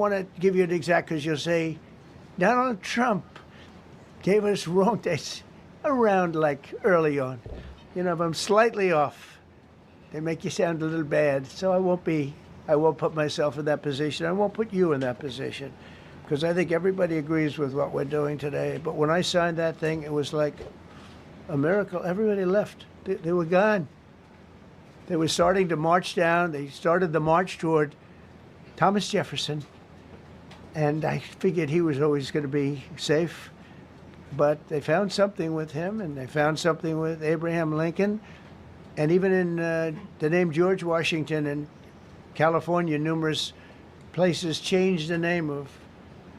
want to give you an exact, because you'll say Donald Trump gave us wrong dates around like early on. You know, if I'm slightly off, they make you sound a little bad. So I won't put myself in that position. I won't put you in that position, because I think everybody agrees with what we're doing today. But when I signed that thing, it was like a miracle. Everybody left. They were gone. They were starting to march down. They started the march toward Thomas Jefferson. And I figured he was always going to be safe. But they found something with him, and they found something with Abraham Lincoln. And even in the name George Washington in California, numerous places changed the name of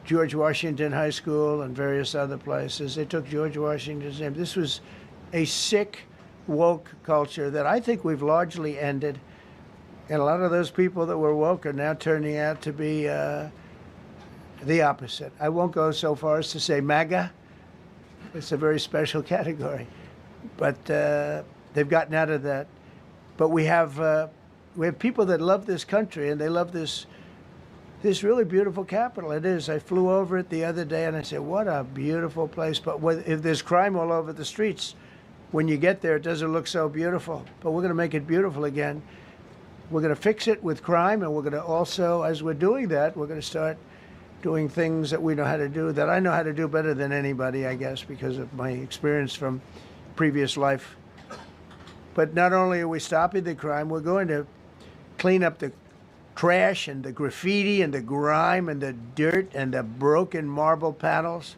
George Washington High School and various other places. They took George Washington's name. This was a sick, woke culture that I think we've largely ended. And a lot of those people that were woke are now turning out to be the opposite. I won't go so far as to say MAGA. It's a very special category. But they've gotten out of that. But we have people that love this country, and they love this really beautiful capital. It is. I flew over it the other day, and I said, what a beautiful place. But if there's crime all over the streets, when you get there, it doesn't look so beautiful. But we're going to make it beautiful again. We're going to fix it with crime, and we're going to also, as we're doing that, we're going to start doing things that we know how to do, that I know how to do better than anybody, I guess, because of my experience from previous life. But not only are we stopping the crime, we're going to clean up the trash and the graffiti and the grime and the dirt and the broken marble panels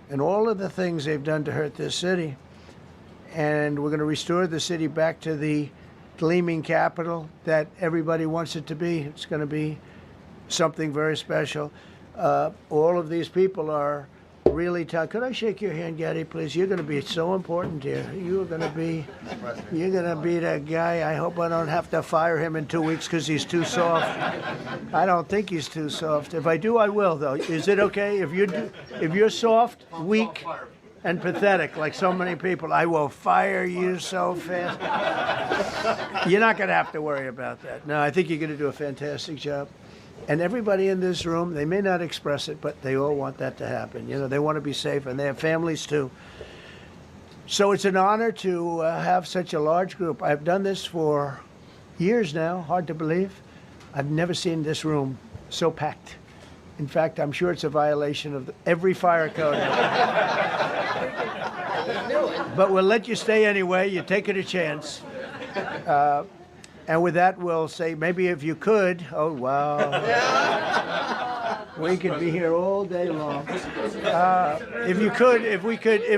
and all of the things they've done to hurt this city. And we're going to restore the city back to the gleaming capital that everybody wants it to be. It's going to be something very special. All of these people are really tough. Could I shake your hand, Gaddy, please? You're going to be so important here. You're going to be that guy. I hope I don't have to fire him in 2 weeks because he's too soft. I don't think he's too soft. If I do, I will, though. Is it okay? If you're soft, weak, and pathetic, like so many people, I will fire you so fast. You're not going to have to worry about that. No, I think you're going to do a fantastic job. And everybody in this room, they may not express it, but they all want that to happen. You know, they want to be safe, and they have families too. So it's an honor to have such a large group. I've done this for years now, hard to believe. I've never seen this room so packed. In fact, I'm sure it's a violation of every fire code. But we'll let you stay anyway. You're taking a chance. And with that, we'll say, maybe if you could, oh, wow. We could be here all day long. If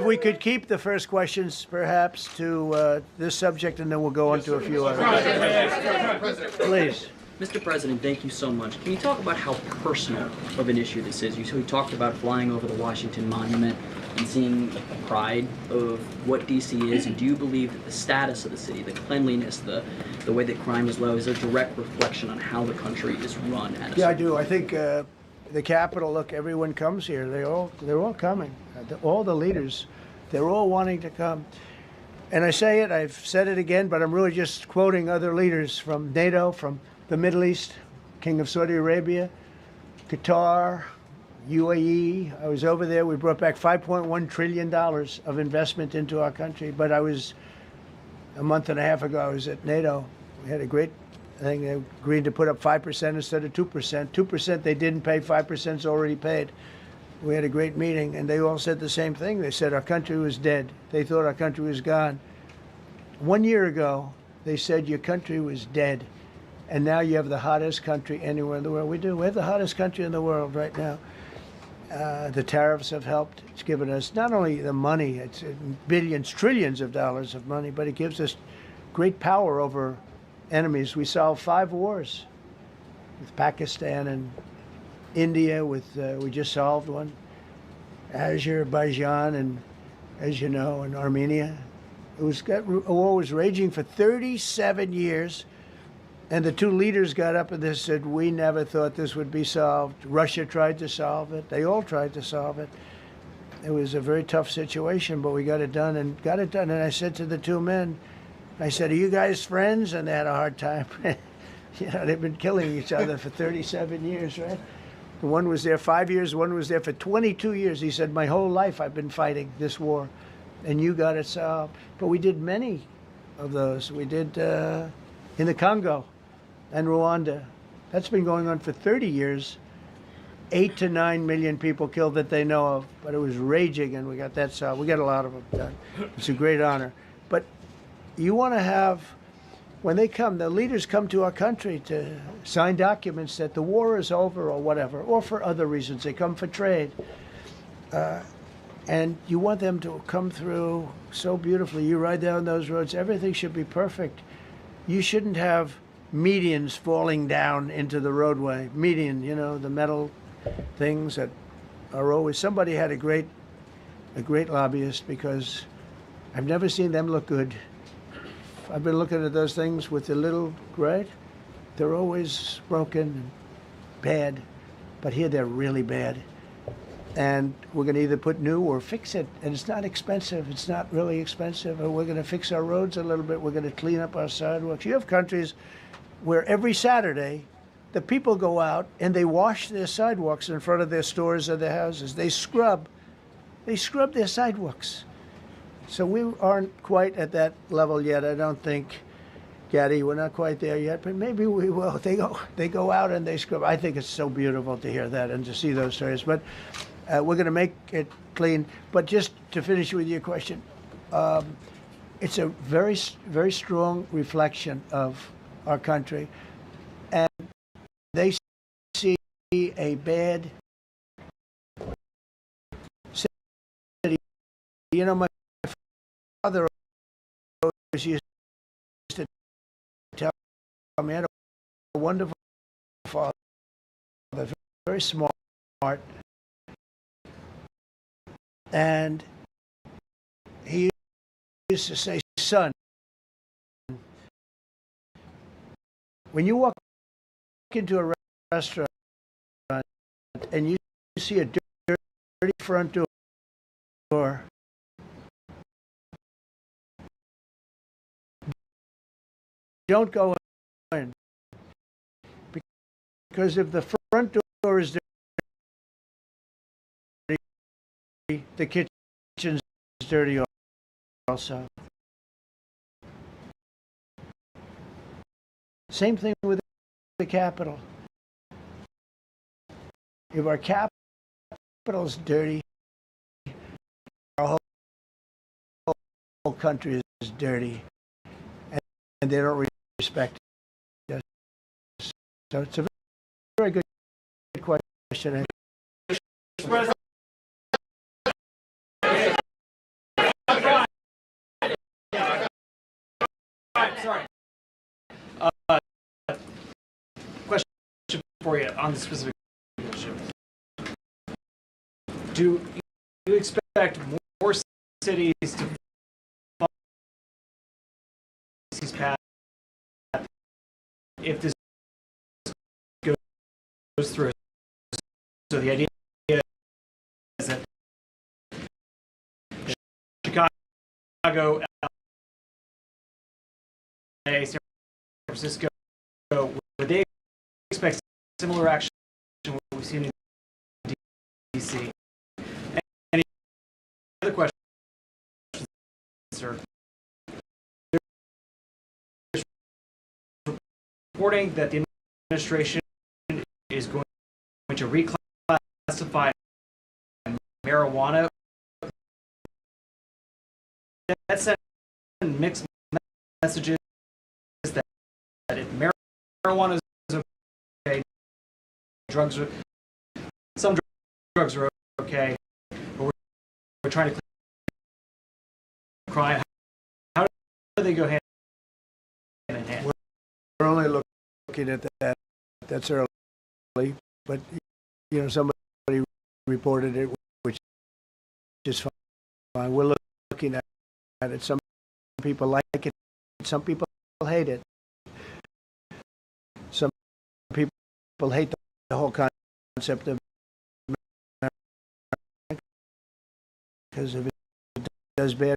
we could keep the first questions, perhaps, to this subject, and then we'll go on to a few others. Please. Mr. President, thank you so much. Can you talk about how personal of an issue this is? You talked about flying over the Washington Monument and seeing the pride of what D.C. is, and do you believe that the status of the city, the cleanliness, the way that crime is low, is a direct reflection on how the country is run? Yeah, I do. I think the Capitol, look, everyone comes here. They're all coming. All the leaders, they're all wanting to come. And I say it, I've said it again, but I'm really just quoting other leaders from NATO, from the Middle East, King of Saudi Arabia, Qatar, UAE. I was over there. We brought back $5.1 trillion of investment into our country. But a month and a half ago, I was at NATO. We had a great thing. They agreed to put up 5% instead of 2%. 2% they didn't pay, 5% is already paid. We had a great meeting, and they all said the same thing. They said our country was dead. They thought our country was gone. 1 year ago, they said your country was dead. And now you have the hottest country anywhere in the world. We do. We have the hottest country in the world right now. The tariffs have helped. It's given us not only the money, it's billions, trillions of dollars of money, but it gives us great power over enemies. We solved 5 wars with Pakistan and India. We just solved one. Azerbaijan and, as you know, and Armenia. A war was raging for 37 years. And the 2 leaders got up and they said, we never thought this would be solved. Russia tried to solve it. They all tried to solve it. It was a very tough situation, but we got it done. And I said to the 2 men, I said, are you guys friends? And they had a hard time. You know, they've been killing each other for 37 years, right? One was there 5 years, one was there for 22 years. He said, my whole life I've been fighting this war, and you got it solved. But we did many of those. We did in the Congo and Rwanda. That's been going on for 30 years. 8 to 9 million people killed that they know of, but it was raging, and we got that solved. We got a lot of them done. It's a great honor. But you want to have, when they come, the leaders come to our country to sign documents that the war is over or whatever, or for other reasons. They come for trade. And you want them to come through so beautifully. You ride down those roads, everything should be perfect. You shouldn't have medians falling down into the roadway. Median, you know, the metal things that are always, somebody had a great lobbyist, because I've never seen them look good. I've been looking at those things with the little, right? They're always broken and bad, but here they're really bad. And we're going to either put new or fix it, and it's not expensive. It's not really expensive. Or we're going to fix our roads a little bit. We're going to clean up our sidewalks. You have countries where every Saturday the people go out and they wash their sidewalks in front of their stores or their houses. They scrub their sidewalks. So we aren't quite at that level yet, I don't think, Gaddy. We're not quite there yet, but maybe we will. They go out and they scrub. I think it's so beautiful to hear that and to see those stories. But we're going to make it clean. But just to finish with your question, it's a very, very strong reflection of our country. And they see a bad city. You know, my father always used to tell me, I had a wonderful father, very smart, and he used to say, son, when you walk into a restaurant and you see a dirty front door, don't go in, because if the front door is dirty, the kitchen's dirty also. Same thing with the Capitol. If our Capitol's dirty, our whole country is dirty, and they don't respect us. So it's a very good question. Sorry. Question for you on the specific issue. Do you expect more cities to follow this path if this goes through? So the idea is that Chicago, LA, San Francisco, would they expect similar action to what we've seen in DC? Any other questions, sir? There's reporting that the administration is going to reclassify marijuana. That sent mixed messages that if marijuana is okay, some drugs are okay, but we're trying to clean crime. How do they go hand in hand? We're only looking at that. That's early, but you know, somebody reported it, which is fine. We're looking at it. Some people like it, some people hate it. Some people hate the whole concept of marijuana because if it does bad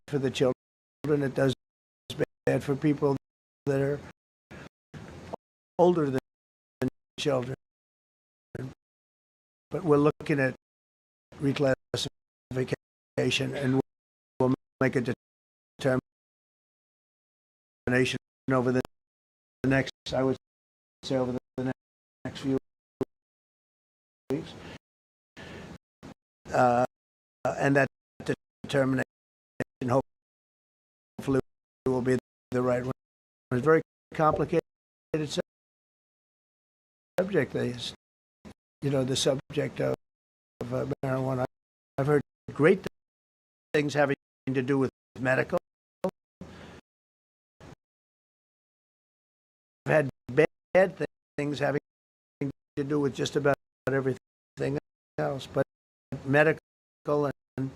for the children, it does bad for people that are older than children. but we're looking at reclassification, and we'll make a determination over the next, I would say, over the next few weeks. And that determination hopefully will be the right one. It's a very complicated subject. The subject of marijuana. I've heard great things having to do with medical. I've had bad things having to do with just about everything else, but medical and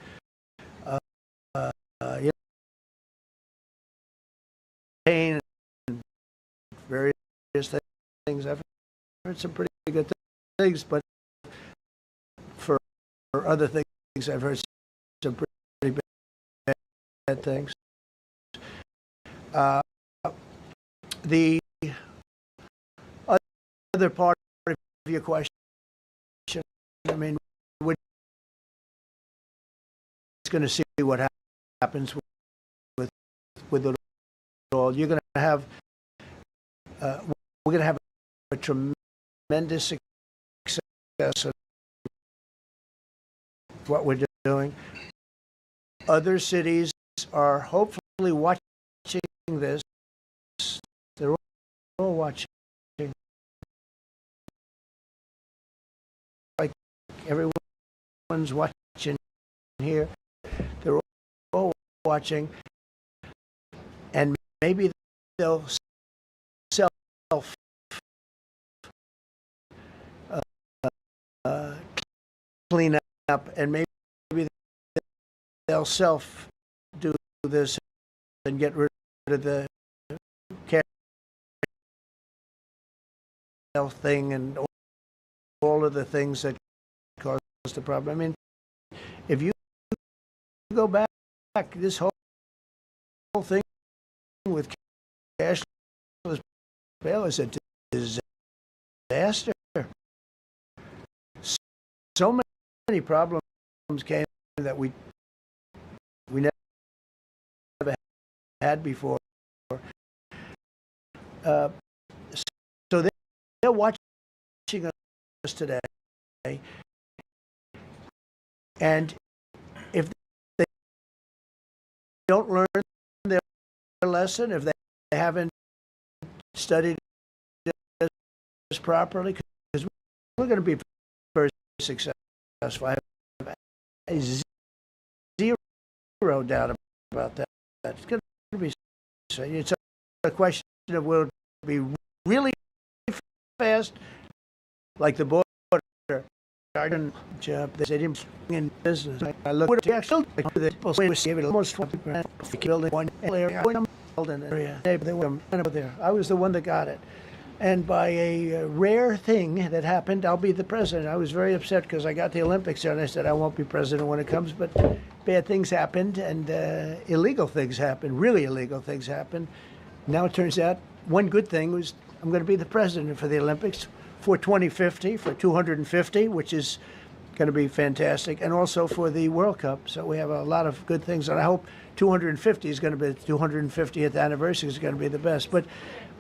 pain and various things. I've heard some pretty good things, but for other things, I've heard some pretty bad things. The other part of your question, I mean, we're going to see what happens with it all. You're going to have, we're going to have a tremendous success of what we're doing. Other cities are hopefully watching this. They're all watching. Like everyone's watching here. They're all watching. And maybe they'll self clean up, and maybe they'll self do this and get rid of the health thing and all of the things that cause the problem. I mean, if you go back, this whole thing with cashless bail is a disaster. So many problems came that we never had before. So they're watching us today, and if they don't learn their lesson, if they haven't studied this properly, because we're going to be very successful. I have zero doubt about that. It's going to be. It's a question of will it be really fast, like the border. Garden job. They said him in business. I looked at the actual people gave it almost 20% building one area. They were there. I was the one that got it. And by a rare thing that happened, I'll be the president. I was very upset because I got the Olympics there, and I said I won't be president when it comes. But bad things happened, and illegal things happened, really illegal things happened. Now it turns out one good thing was I'm going to be the president for the Olympics for 2050, for 250, which is going to be fantastic, and also for the World Cup. So we have a lot of good things, and I hope 250 is going to be the 250th anniversary is going to be the best. But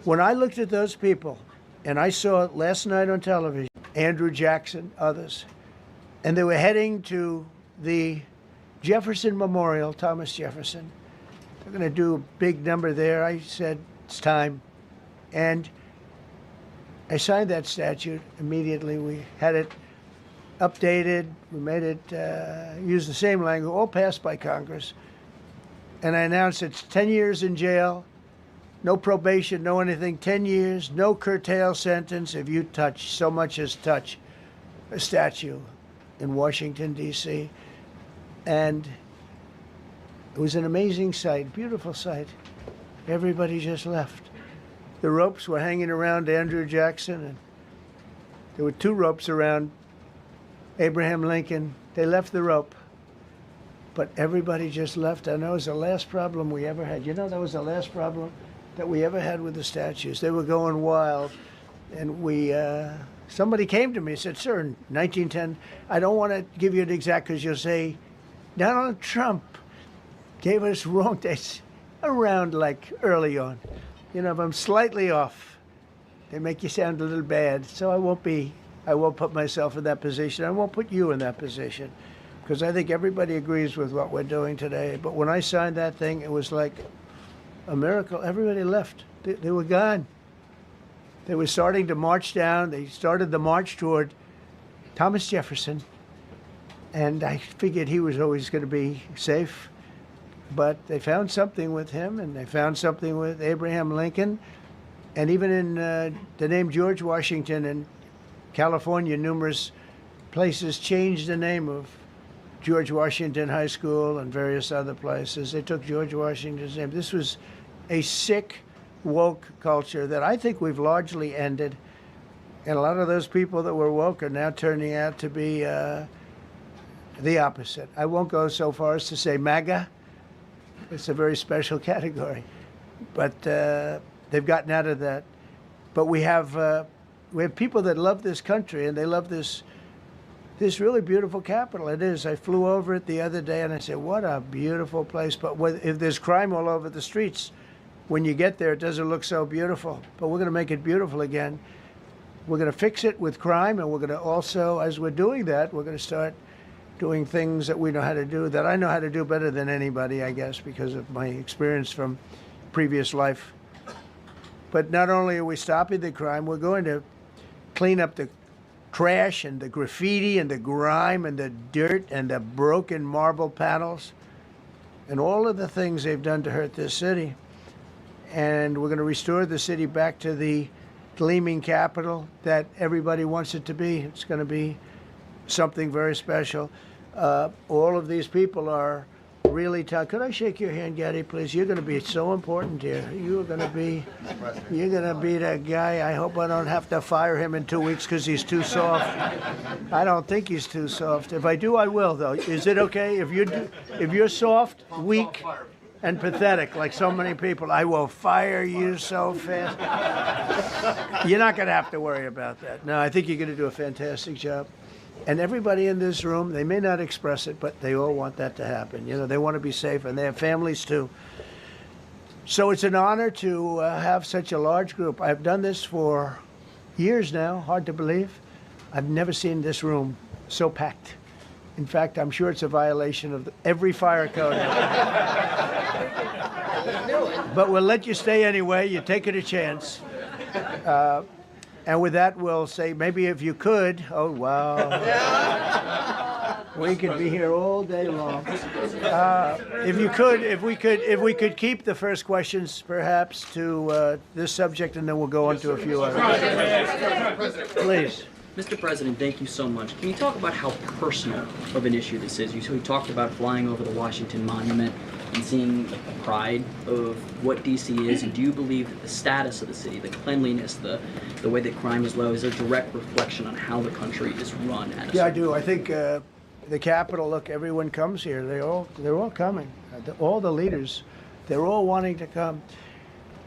when I looked at those people, and I saw last night on television, Andrew Jackson, others, and they were heading to the Jefferson Memorial, Thomas Jefferson. They're going to do a big number there. I said, it's time. And I signed that statute immediately. We had it updated. We made it use the same language, all passed by Congress. And I announced it's 10 years in jail, no probation, no anything, 10 years, no curtail sentence if you touch, so much as touch a statue in Washington, D.C. And it was an amazing sight, beautiful sight. Everybody just left. The ropes were hanging around Andrew Jackson, and there were 2 ropes around Abraham Lincoln. They left the rope, but everybody just left. And that was the last problem we ever had. You know, that was the last problem that we ever had with the statues. They were going wild, and we somebody came to me and said, "Sir, in 1910, I don't want to give you an exact because you'll say Donald Trump gave us wrong dates around like early on. You know, if I'm slightly off, they make you sound a little bad. So I won't put myself in that position. I won't put you in that position because I think everybody agrees with what we're doing today. But when I signed that thing, it was like a miracle. Everybody left. They were gone. They were starting to march down. They started the march toward Thomas Jefferson. And I figured he was always going to be safe. But they found something with him, and they found something with Abraham Lincoln. And even in the name George Washington in California, numerous places changed the name of George Washington High School and various other places. They took George Washington's name. This was a sick, woke culture that I think we've largely ended. And a lot of those people that were woke are now turning out to be the opposite. I won't go so far as to say MAGA. It's a very special category. But they've gotten out of that. But we have people that love this country, and they love this really beautiful capital. It is. I flew over it the other day, and I said, what a beautiful place. But if there's crime all over the streets, when you get there, it doesn't look so beautiful. But we're going to make it beautiful again. We're going to fix it with crime, and we're going to also, as we're doing that, we're going to start doing things that we know how to do, that I know how to do better than anybody, I guess, because of my experience from previous life. But not only are we stopping the crime, we're going to clean up the trash and the graffiti and the grime and the dirt and the broken marble panels and all of the things they've done to hurt this city. And we're going to restore the city back to the gleaming capital that everybody wants it to be. It's going to be something very special. All of these people are really tough. Could I shake your hand, Gaddy, please? You're going to be so important here. You're going to be that guy. I hope I don't have to fire him in 2 weeks because he's too soft. I don't think he's too soft. If I do, I will, though. Is it okay if you're soft, weak, and pathetic like so many people? I will fire you so fast. You're not going to have to worry about that. No, I think you're going to do a fantastic job. And everybody in this room, they may not express it, but they all want that to happen. You know, they want to be safe, and they have families too. So it's an honor to have such a large group. I've done this for years now, hard to believe. I've never seen this room so packed. In fact, I'm sure it's a violation of every fire code. But we'll let you stay anyway. You're taking a chance. And with that, we'll say, maybe if you could, oh, wow. We could be here all day long. If we could keep the first questions, perhaps, to this subject, and then we'll go on to a few others. Please. Mr. President, thank you so much. Can you talk about how personal of an issue this is? You talked about flying over the Washington Monument and seeing the pride of what D.C. is, and do you believe that the status of the city, the cleanliness, the way that crime is low, is a direct reflection on how the country is run? Yeah, I do. I think the Capitol, look, everyone comes here. They're all coming. All the leaders, they're all wanting to come.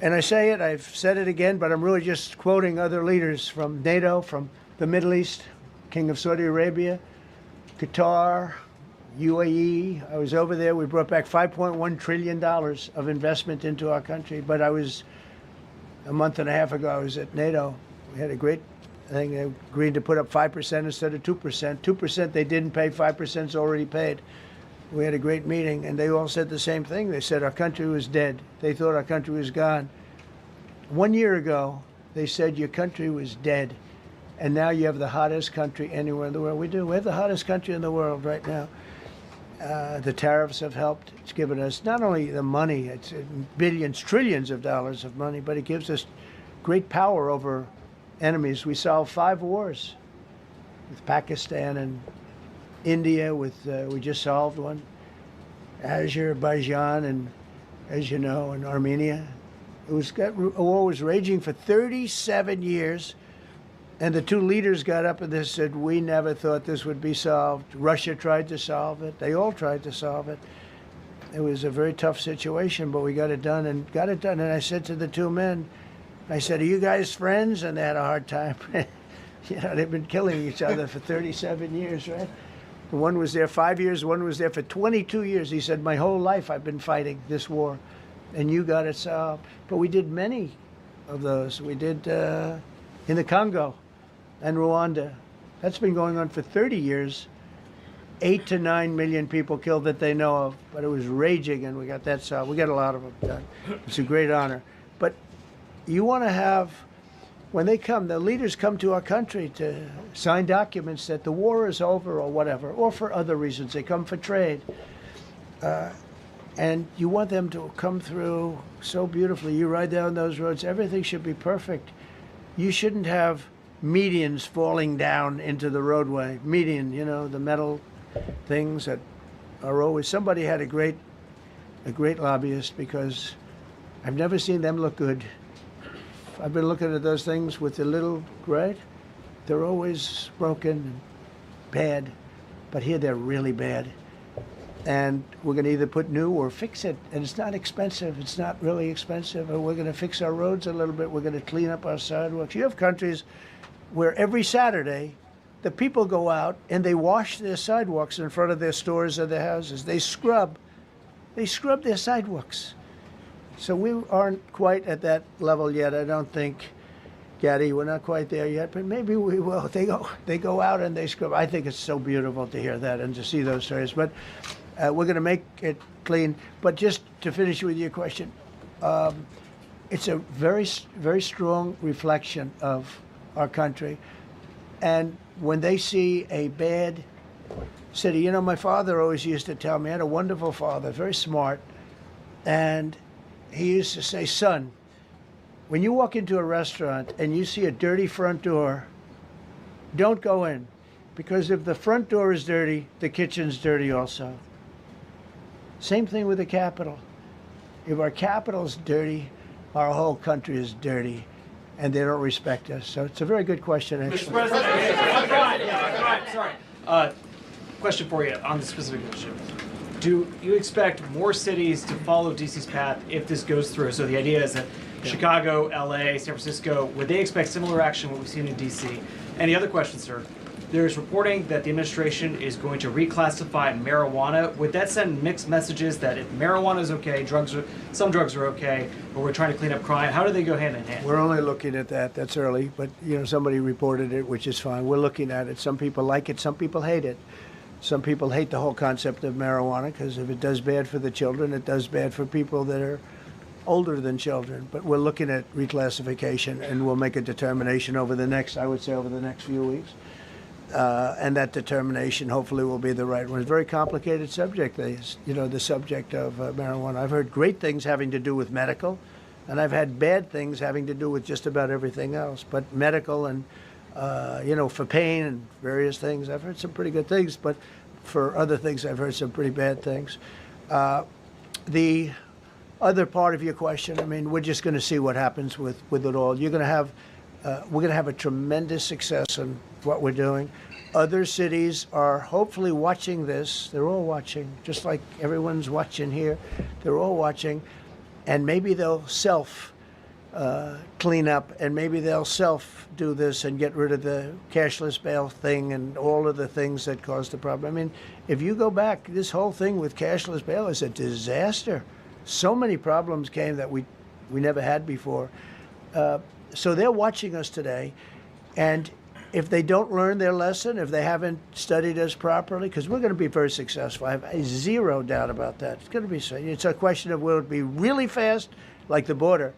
And I say it, I've said it again, but I'm really just quoting other leaders from NATO, from the Middle East, King of Saudi Arabia, Qatar, UAE. I was over there. We brought back $5.1 trillion of investment into our country. But a month and a half ago, I was at NATO. We had a great thing. They agreed to put up 5% instead of 2%. 2% they didn't pay, 5% is already paid. We had a great meeting, and they all said the same thing. They said our country was dead. They thought our country was gone. 1 year ago, they said your country was dead. And now you have the hottest country anywhere in the world. We do. We have the hottest country in the world right now. The tariffs have helped. It's given us not only the money, it's billions, trillions of dollars of money, but it gives us great power over enemies. We solved 5 wars with Pakistan and India. We just solved one. Azerbaijan and, as you know, and Armenia. A war was raging for 37 years. And the 2 leaders got up and they said, we never thought this would be solved. Russia tried to solve it. They all tried to solve it. It was a very tough situation, but we got it done. And I said to the 2 men, I said, are you guys friends? And they had a hard time. You know, they've been killing each other for 37 years, right? One was there 5 years, one was there for 22 years. He said, my whole life I've been fighting this war, and you got it solved. But we did many of those. We did in the Congo and Rwanda. That's been going on for 30 years. 8 to 9 million people killed that they know of, but it was raging, and we got that solved. We got a lot of them done. It's a great honor. But you want to have, when they come, the leaders come to our country to sign documents that the war is over or whatever, or for other reasons. They come for trade. And you want them to come through so beautifully. You ride down those roads, everything should be perfect. You shouldn't have medians falling down into the roadway. Median, you know, the metal things that are always, somebody had a great lobbyist, because I've never seen them look good. I've been looking at those things with the little, right? They're always broken and bad, but here they're really bad. And we're going to either put new or fix it. And it's not expensive. It's not really expensive. And we're going to fix our roads a little bit. We're going to clean up our sidewalks. You have countries where every Saturday the people go out and they wash their sidewalks in front of their stores or their houses. They scrub their sidewalks. So we aren't quite at that level yet, I don't think, Gaddy. We're not quite there yet, but maybe we will. They go out and they scrub. I think it's so beautiful to hear that and to see those stories. But we're going to make it clean. But just to finish with your question, it's a very, very strong reflection of our country. And when they see a bad city, you know, my father always used to tell me, I had a wonderful father, very smart, and he used to say, son, when you walk into a restaurant and you see a dirty front door, don't go in, because if the front door is dirty, the kitchen's dirty also. Same thing with the Capitol. If our Capitol's dirty, our whole country is dirty, and they don't respect us. So it's a very good question, actually. Mr. President, sorry. Question for you on the specific issue. Do you expect more cities to follow DC's path if this goes through? So the idea is that Chicago, LA, San Francisco, would they expect similar action what we've seen in DC? And the other question, sir, there's reporting that the administration is going to reclassify marijuana. Would that send mixed messages that if marijuana is okay, some drugs are okay, but we're trying to clean up crime? How do they go hand in hand? We're only looking at that. That's early, but you know, somebody reported it, which is fine. We're looking at it. Some people like it, some people hate it. Some people hate the whole concept of marijuana, because if it does bad for the children, it does bad for people that are older than children. But we're looking at reclassification, and we'll make a determination over the next few weeks. And that determination hopefully will be the right one. It's a very complicated subject, the subject of marijuana. I've heard great things having to do with medical, and I've had bad things having to do with just about everything else. But medical and, for pain and various things, I've heard some pretty good things, but for other things, I've heard some pretty bad things. The other part of your question, I mean, we're just going to see what happens with it all. We're going to have a tremendous success in what we're doing. Other cities are hopefully watching this. They're all watching, just like everyone's watching here. They're all watching, and maybe they'll clean up, and maybe they'll do this and get rid of the cashless bail thing and all of the things that caused the problem. I mean, if you go back, this whole thing with cashless bail is a disaster. So many problems came that we never had before. So they're watching us today, and if they don't learn their lesson, if they haven't studied us properly, because we're going to be very successful. I have zero doubt about that. It's going to be. It's a question of will it be really fast, like the border.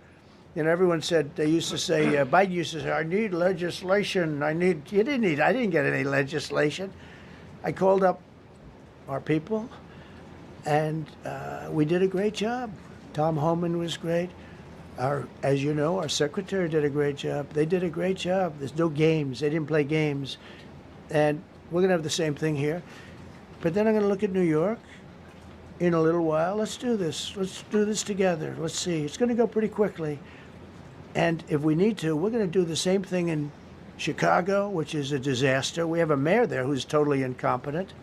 You know, everyone said, they used to say, Biden used to say, I need legislation. I didn't get any legislation. I called up our people, and we did a great job. Tom Homan was great. As you know, our secretary did a great job. They did a great job. There's no games. They didn't play games. And we're going to have the same thing here. But then I'm going to look at New York in a little while. Let's do this. Let's do this together. Let's see. It's going to go pretty quickly. And if we need to, we're going to do the same thing in Chicago, which is a disaster. We have a mayor there who's totally incompetent.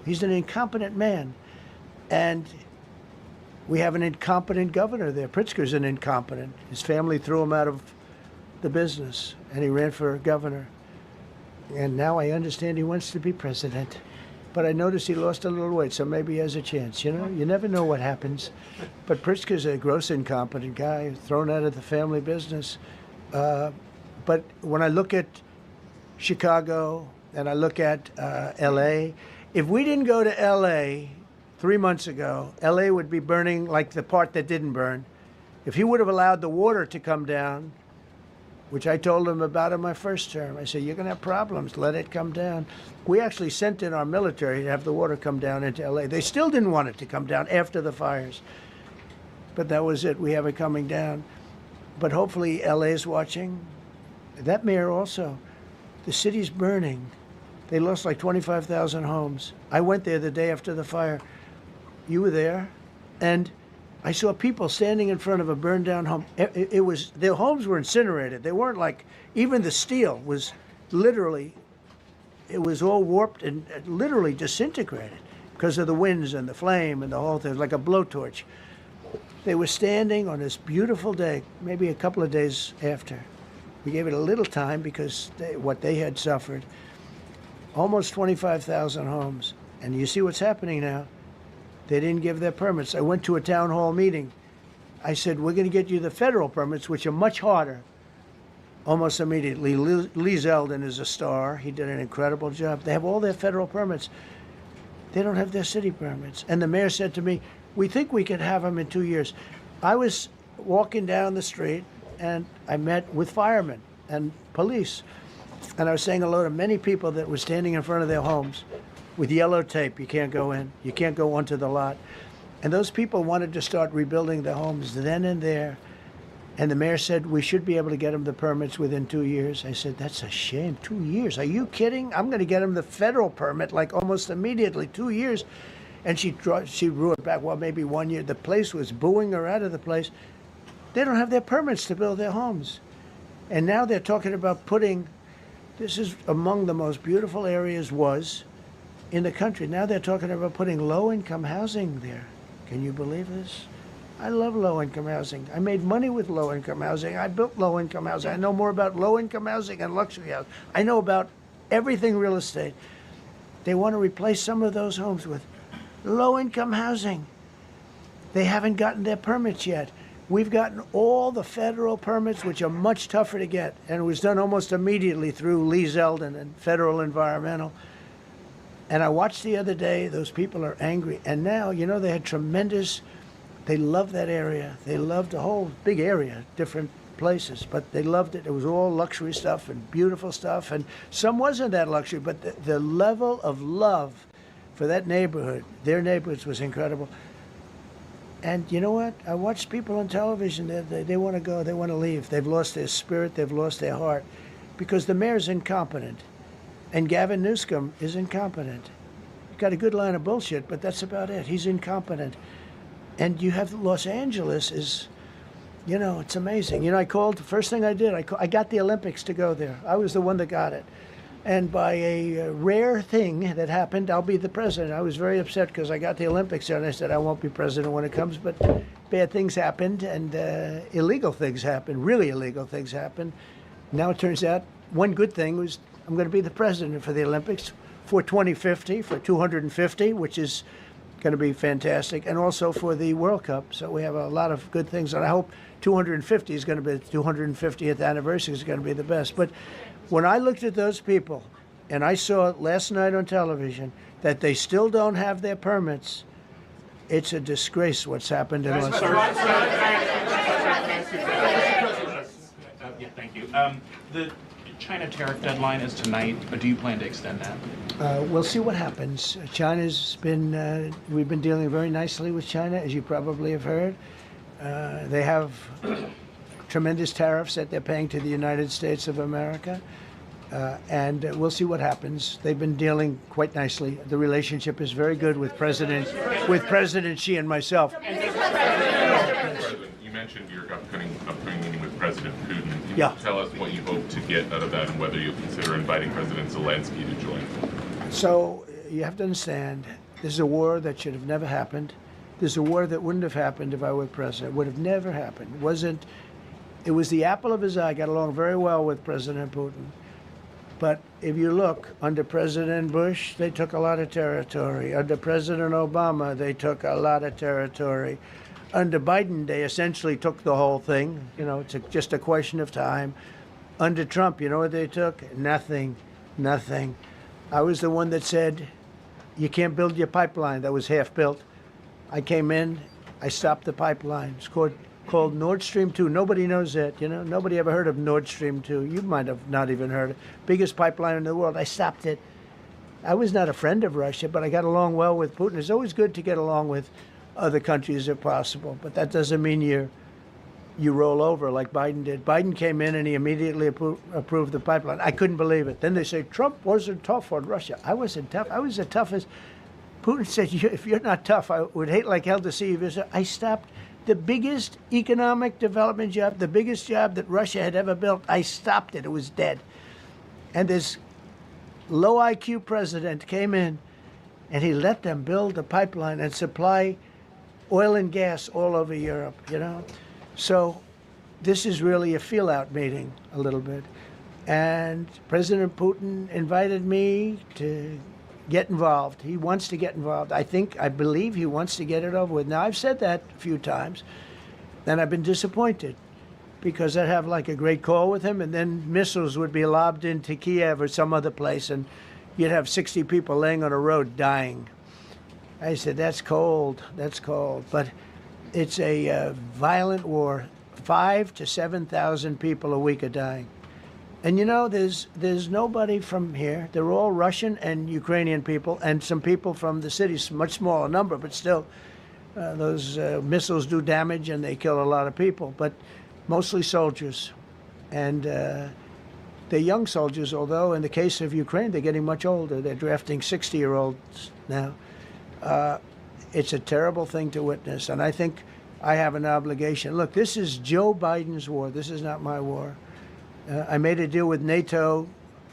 He's an incompetent man. And we have an incompetent governor there. Pritzker's an incompetent. His family threw him out of the business, and he ran for governor. And now I understand he wants to be president. But I noticed he lost a little weight, so maybe he has a chance. You know, you never know what happens. But Pritzker's a gross incompetent guy, thrown out of the family business. But when I look at Chicago and I look at L.A., if we didn't go to L.A. 3 months ago, L.A. would be burning like the part that didn't burn. If he would have allowed the water to come down, which I told him about in my first term, I said, you're going to have problems, let it come down. We actually sent in our military to have the water come down into L.A. They still didn't want it to come down after the fires. But that was it, we have it coming down. But hopefully L.A. is watching. That mayor also, the city's burning. They lost like 25,000 homes. I went there the day after the fire. You were there, and I saw people standing in front of a burned down home. It was, their homes were incinerated. They weren't like, even the steel was literally, it was all warped and literally disintegrated because of the winds and the flame and the whole thing, like a blowtorch. They were standing on this beautiful day, maybe a couple of days after. We gave it a little time because what they had suffered. Almost 25,000 homes. And you see what's happening now. They didn't give their permits. I went to a town hall meeting. I said, we're going to get you the federal permits, which are much harder. Almost immediately, Lee Zeldin is a star. He did an incredible job. They have all their federal permits. They don't have their city permits. And the mayor said to me, we think we could have them in 2 years. I was walking down the street, and I met with firemen and police. And I was saying hello to many people that were standing in front of their homes with yellow tape. You can't go in. You can't go onto the lot. And those people wanted to start rebuilding their homes then and there. And the mayor said, we should be able to get them the permits within 2 years. I said, that's a shame. 2 years? Are you kidding? I'm going to get them the federal permit like almost immediately. 2 years. And she drew it back. Well, maybe 1 year. The place was booing her out of the place. They don't have their permits to build their homes. And now they're talking about putting, this is among the most beautiful areas was in the country. Now they're talking about putting low-income housing there. Can you believe this? I love low-income housing. I made money with low-income housing. I built low-income housing. I know more about low-income housing and luxury housing. I know about everything real estate. They want to replace some of those homes with low-income housing. They haven't gotten their permits yet. We've gotten all the federal permits, which are much tougher to get, and it was done almost immediately through Lee Zeldin and Federal Environmental. And I watched the other day, those people are angry. And now, you know, they had tremendous, they loved that area. They loved the whole big area, different places, but they loved it. It was all luxury stuff and beautiful stuff. And some wasn't that luxury, but the level of love for that neighborhood, their neighborhoods, was incredible. And you know what? I watch people on television, they want to go, they want to leave. They've lost their spirit, they've lost their heart, because the mayor's incompetent. And Gavin Newsom is incompetent. He's got a good line of bullshit, but that's about it. He's incompetent. And you have Los Angeles is, you know, it's amazing. You know, I called, the first thing I did, I got the Olympics to go there. I was the one that got it. And by a rare thing that happened, I'll be the president. I was very upset because I got the Olympics there, and I said I won't be president when it comes. But bad things happened, and illegal things happened, really illegal things happened. Now it turns out one good thing was I'm going to be the president for the Olympics for 2050, for 250, which is going to be fantastic, and also for the World Cup. So we have a lot of good things, and I hope 250 is going to be the 250th anniversary is going to be the best. But when I looked at those people, and I saw last night on television that they still don't have their permits, it's a disgrace what's happened in Los Angeles. Yeah, thank you. The China tariff deadline is tonight, but do you plan to extend that? We'll see what happens. China's been, we've been dealing very nicely with China, as you probably have heard. They have tremendous tariffs that they're paying to the United States of America. And we'll see what happens. They've been dealing quite nicely. The relationship is very good with President Xi and myself. You mentioned your upcoming meeting with President Putin. Can Yeah. you tell us what you hope to get out of that and whether you'll consider inviting President Zelensky to join? So you have to understand, this is a war that should have never happened. This is a war that wouldn't have happened if I were president. It would have never happened. It was the apple of his eye. I got along very well with President Putin. But if you look, under President Bush, they took a lot of territory. Under President Obama, they took a lot of territory. Under Biden, they essentially took the whole thing. You know, it's just a question of time. Under Trump, you know what they took? Nothing, nothing. I was the one that said, you can't build your pipeline. That was half built. I came in, I stopped the pipeline. It's called Nord Stream 2. Nobody knows that, you know. Nobody ever heard of Nord Stream 2. You might have not even heard it. Biggest pipeline in the world. I stopped it. I was not a friend of Russia, but I got along well with Putin. It's always good to get along with other countries if possible, but that doesn't mean you roll over like Biden did. Biden came in and he immediately approved the pipeline. I couldn't believe it. Then they say Trump wasn't tough on Russia. I wasn't tough. I was the toughest. Putin said, if you're not tough, I would hate like hell to see you visit. I stopped the biggest economic development job, the biggest job that Russia had ever built. I stopped it. It was dead. And this low IQ president came in and he let them build a pipeline and supply oil and gas all over Europe, you know. So this is really a feel-out meeting a little bit. And President Putin invited me to get involved. He wants to get involved. I believe he wants to get it over with. Now, I've said that a few times, and I've been disappointed because I'd have like a great call with him, and then missiles would be lobbed into Kiev or some other place, and you'd have 60 people laying on a road dying. I said, that's cold, that's cold. But it's a violent war. 5,000 to 7,000 people a week are dying. And you know, there's nobody from here. They're all Russian and Ukrainian people, and some people from the cities, much smaller number, but still, those missiles do damage and they kill a lot of people, but mostly soldiers. And they're young soldiers, although in the case of Ukraine, they're getting much older. They're drafting 60-year-olds now. It's a terrible thing to witness, and I think I have an obligation. Look, this is Joe Biden's war. This is not my war. I made a deal with NATO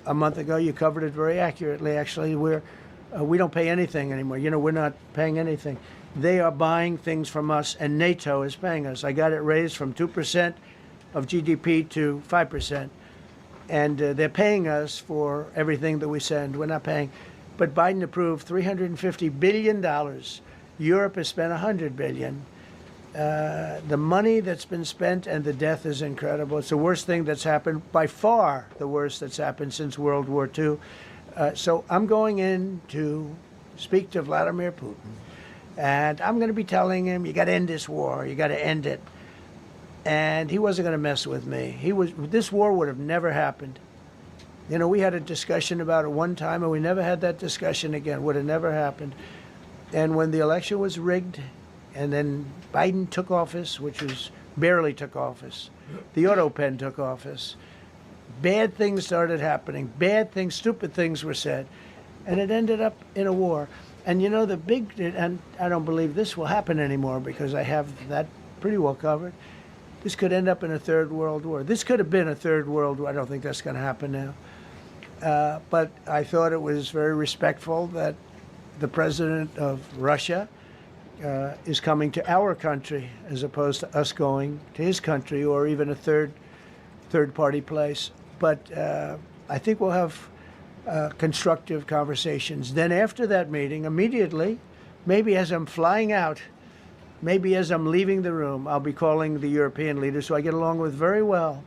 a month ago. You covered it very accurately, actually. We don't pay anything anymore. You know, we're not paying anything. They are buying things from us, and NATO is paying us. I got it raised from 2% of GDP to 5%. And they're paying us for everything that we send. We're not paying. But Biden approved $350 billion. Europe has spent $100 billion. The money that's been spent and the death is incredible. It's the worst thing that's happened, by far the worst that's happened since World War II. So I'm going in to speak to Vladimir Putin. And I'm going to be telling him, you got to end this war. You got to end it. And he wasn't going to mess with me. This war would have never happened. You know, we had a discussion about it one time, and we never had that discussion again. Would have never happened. And when the election was rigged, and then Biden took office, which was barely took office, the auto pen took office, bad things started happening. Bad things, stupid things were said. And it ended up in a war. And you know, and I don't believe this will happen anymore because I have that pretty well covered. This could end up in a third world war. This could have been a third world war. I don't think that's going to happen now. But I thought it was very respectful that the president of Russia is coming to our country as opposed to us going to his country or even a third party place. But I think we'll have constructive conversations. Then after that meeting, immediately, maybe as I'm flying out, maybe as I'm leaving the room, I'll be calling the European leaders who I get along with very well.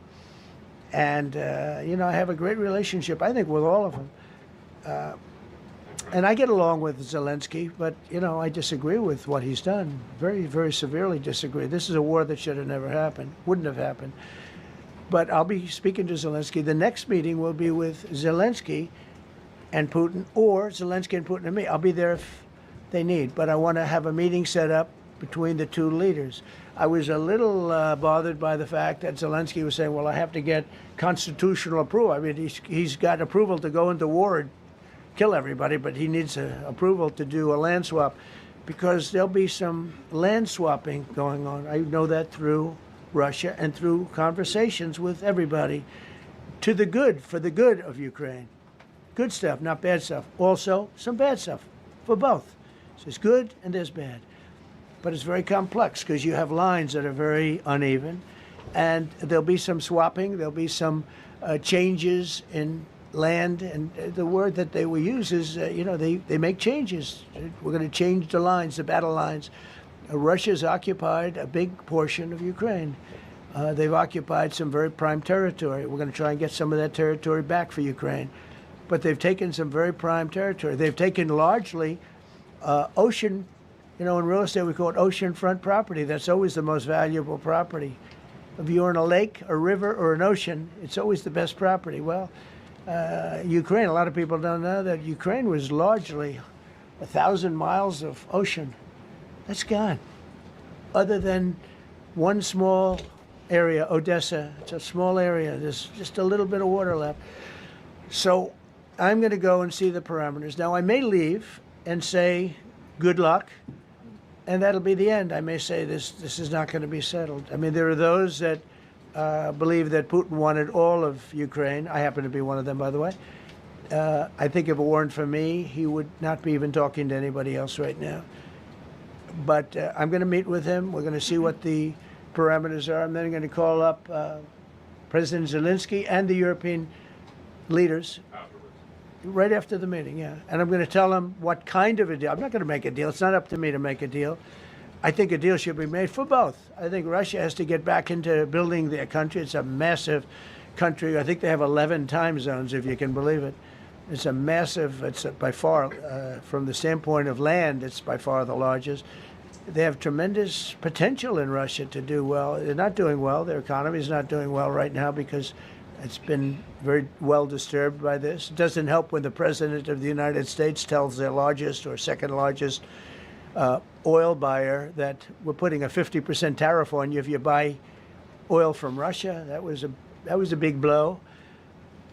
And, you know, I have a great relationship, I think, with all of them. And I get along with Zelensky, but, you know, I disagree with what he's done. Very, very severely disagree. This is a war that should have never happened, wouldn't have happened. But I'll be speaking to Zelensky. The next meeting will be with Zelensky and Putin, or Zelensky and Putin and me. I'll be there if they need, but I want to have a meeting set up between the two leaders. I was a little bothered by the fact that Zelensky was saying, well, I have to get constitutional approval. I mean, he's got approval to go into war and kill everybody, but he needs approval to do a land swap because there'll be some land swapping going on. I know that through Russia and through conversations with everybody to the good, for the good of Ukraine. Good stuff, not bad stuff. Also, some bad stuff for both. So there's good and there's bad. But it's very complex because you have lines that are very uneven. And there'll be some swapping. There'll be some changes in land, and the word that they will use is, they make changes. We're going to change the lines, the battle lines. Russia's occupied a big portion of Ukraine. They've occupied some very prime territory. We're going to try and get some of that territory back for Ukraine. But they've taken some very prime territory. They've taken largely ocean, in real estate we call it oceanfront property. That's always the most valuable property. If you're in a lake, a river, or an ocean, it's always the best property. Well, Ukraine, a lot of people don't know that Ukraine was largely 1,000 miles of ocean. That's gone. Other than one small area, Odessa, it's a small area. There's just a little bit of water left. So I'm going to go and see the parameters. Now, I may leave and say, good luck, and that'll be the end. I may say this is not going to be settled. I mean, there are those that believe that Putin wanted all of Ukraine. I happen to be one of them, by the way. I think if it weren't for me, he would not be even talking to anybody else right now. But I'm going to meet with him. We're going to see what the parameters are. I'm then going to call up President Zelensky and the European leaders right after the meeting, yeah. And I'm going to tell them what kind of a deal. I'm not going to make a deal. It's not up to me to make a deal. I think a deal should be made for both. I think Russia has to get back into building their country. It's a massive country. I think they have 11 time zones, if you can believe it. It's a massive, it's by far, from the standpoint of land, it's by far the largest. They have tremendous potential in Russia to do well. They're not doing well. Their economy is not doing well right now because it's been very well disturbed by this. It doesn't help when the President of the United States tells their largest or second largest oil buyer that we're putting a 50% tariff on you if you buy oil from Russia. That was a big blow.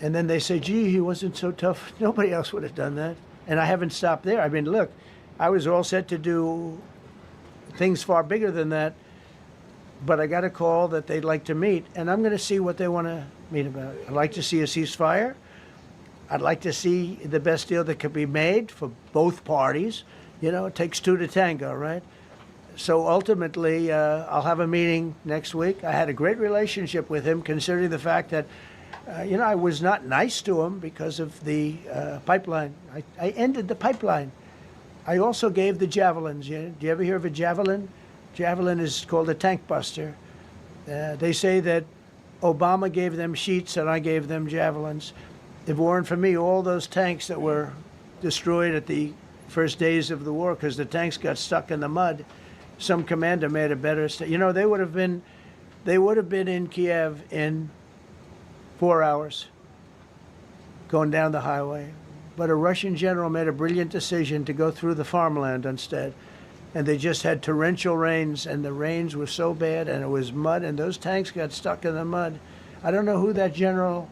And then they say, gee, he wasn't so tough. Nobody else would have done that. And I haven't stopped there. I mean, look, I was all set to do things far bigger than that, but I got a call that they'd like to meet, and I'm going to see what they want to meet about. I'd like to see a ceasefire. I'd like to see the best deal that could be made for both parties. It takes two to tango, right? So ultimately, I'll have a meeting next week. I had a great relationship with him, considering the fact that I was not nice to him because of the pipeline. I ended the pipeline. I also gave the javelins. Do you ever hear of a javelin? Javelin is called a tank buster. They say that Obama gave them sheets and I gave them javelins. If it weren't for me, all those tanks that were destroyed at the first days of the war because the tanks got stuck in the mud, some commander made a better. They would have been in Kiev in 4 hours going down the highway. But a Russian general made a brilliant decision to go through the farmland instead. And they just had torrential rains, and the rains were so bad, and it was mud, and those tanks got stuck in the mud. I don't know who that general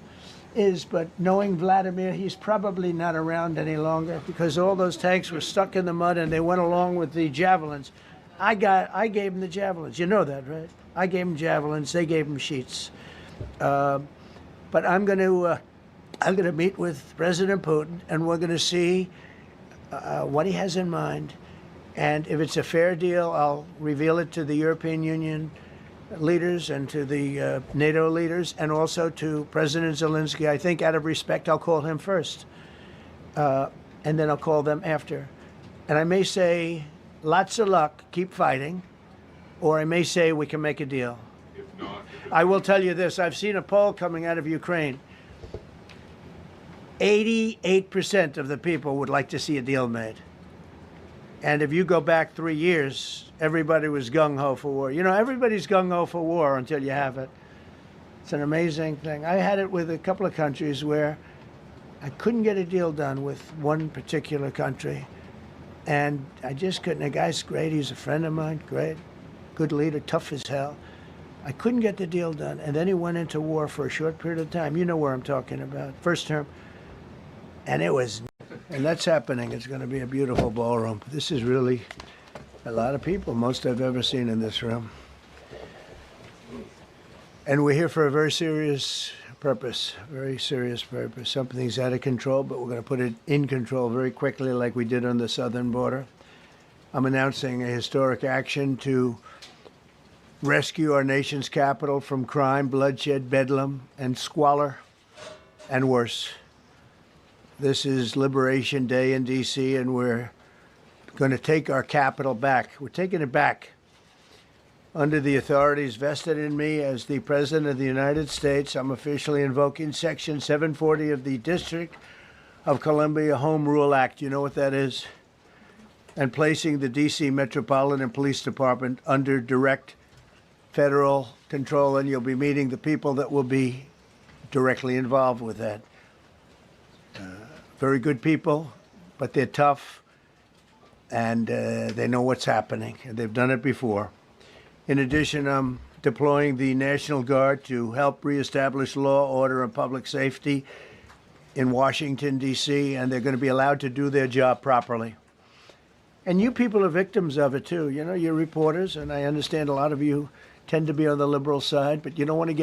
is, but knowing Vladimir, he's probably not around any longer because all those tanks were stuck in the mud, and they went along with the javelins. I gave them the javelins. You know that, right? I gave them javelins. They gave them sheets. But I'm going to meet with President Putin, and we're going to see what he has in mind. And if it's a fair deal, I'll reveal it to the European Union leaders and to the NATO leaders and also to President Zelensky. I think out of respect, I'll call him first. And then I'll call them after. And I may say, lots of luck, keep fighting. Or I may say, we can make a deal. If not, I will tell you this. I've seen a poll coming out of Ukraine. 88% of the people would like to see a deal made. And if you go back 3 years, everybody was gung-ho for war. Everybody's gung-ho for war until you have it. It's an amazing thing. I had it with a couple of countries where I couldn't get a deal done with one particular country. And I just couldn't. The guy's great. He's a friend of mine. Great. Good leader. Tough as hell. I couldn't get the deal done. And then he went into war for a short period of time. You know where I'm talking about. First term. And it was... And that's happening. It's going to be a beautiful ballroom. This is really a lot of people, most I've ever seen in this room. And we're here for a very serious purpose, very serious purpose. Something's out of control, but we're going to put it in control very quickly like we did on the southern border. I'm announcing a historic action to rescue our nation's capital from crime, bloodshed, bedlam, and squalor, and worse. This is Liberation Day in D.C., and we're going to take our capital back. We're taking it back under the authorities vested in me as the President of the United States. I'm officially invoking Section 740 of the District of Columbia Home Rule Act. You know what that is? And placing the D.C. Metropolitan Police Department under direct federal control, and you'll be meeting the people that will be directly involved with that. Very good people, but they're tough, and they know what's happening, and they've done it before. In addition, I'm deploying the National Guard to help reestablish law, order, and public safety in Washington, D.C., and they're going to be allowed to do their job properly. And you people are victims of it, too. You know, you're reporters, and I understand a lot of you tend to be on the liberal side, but you don't want to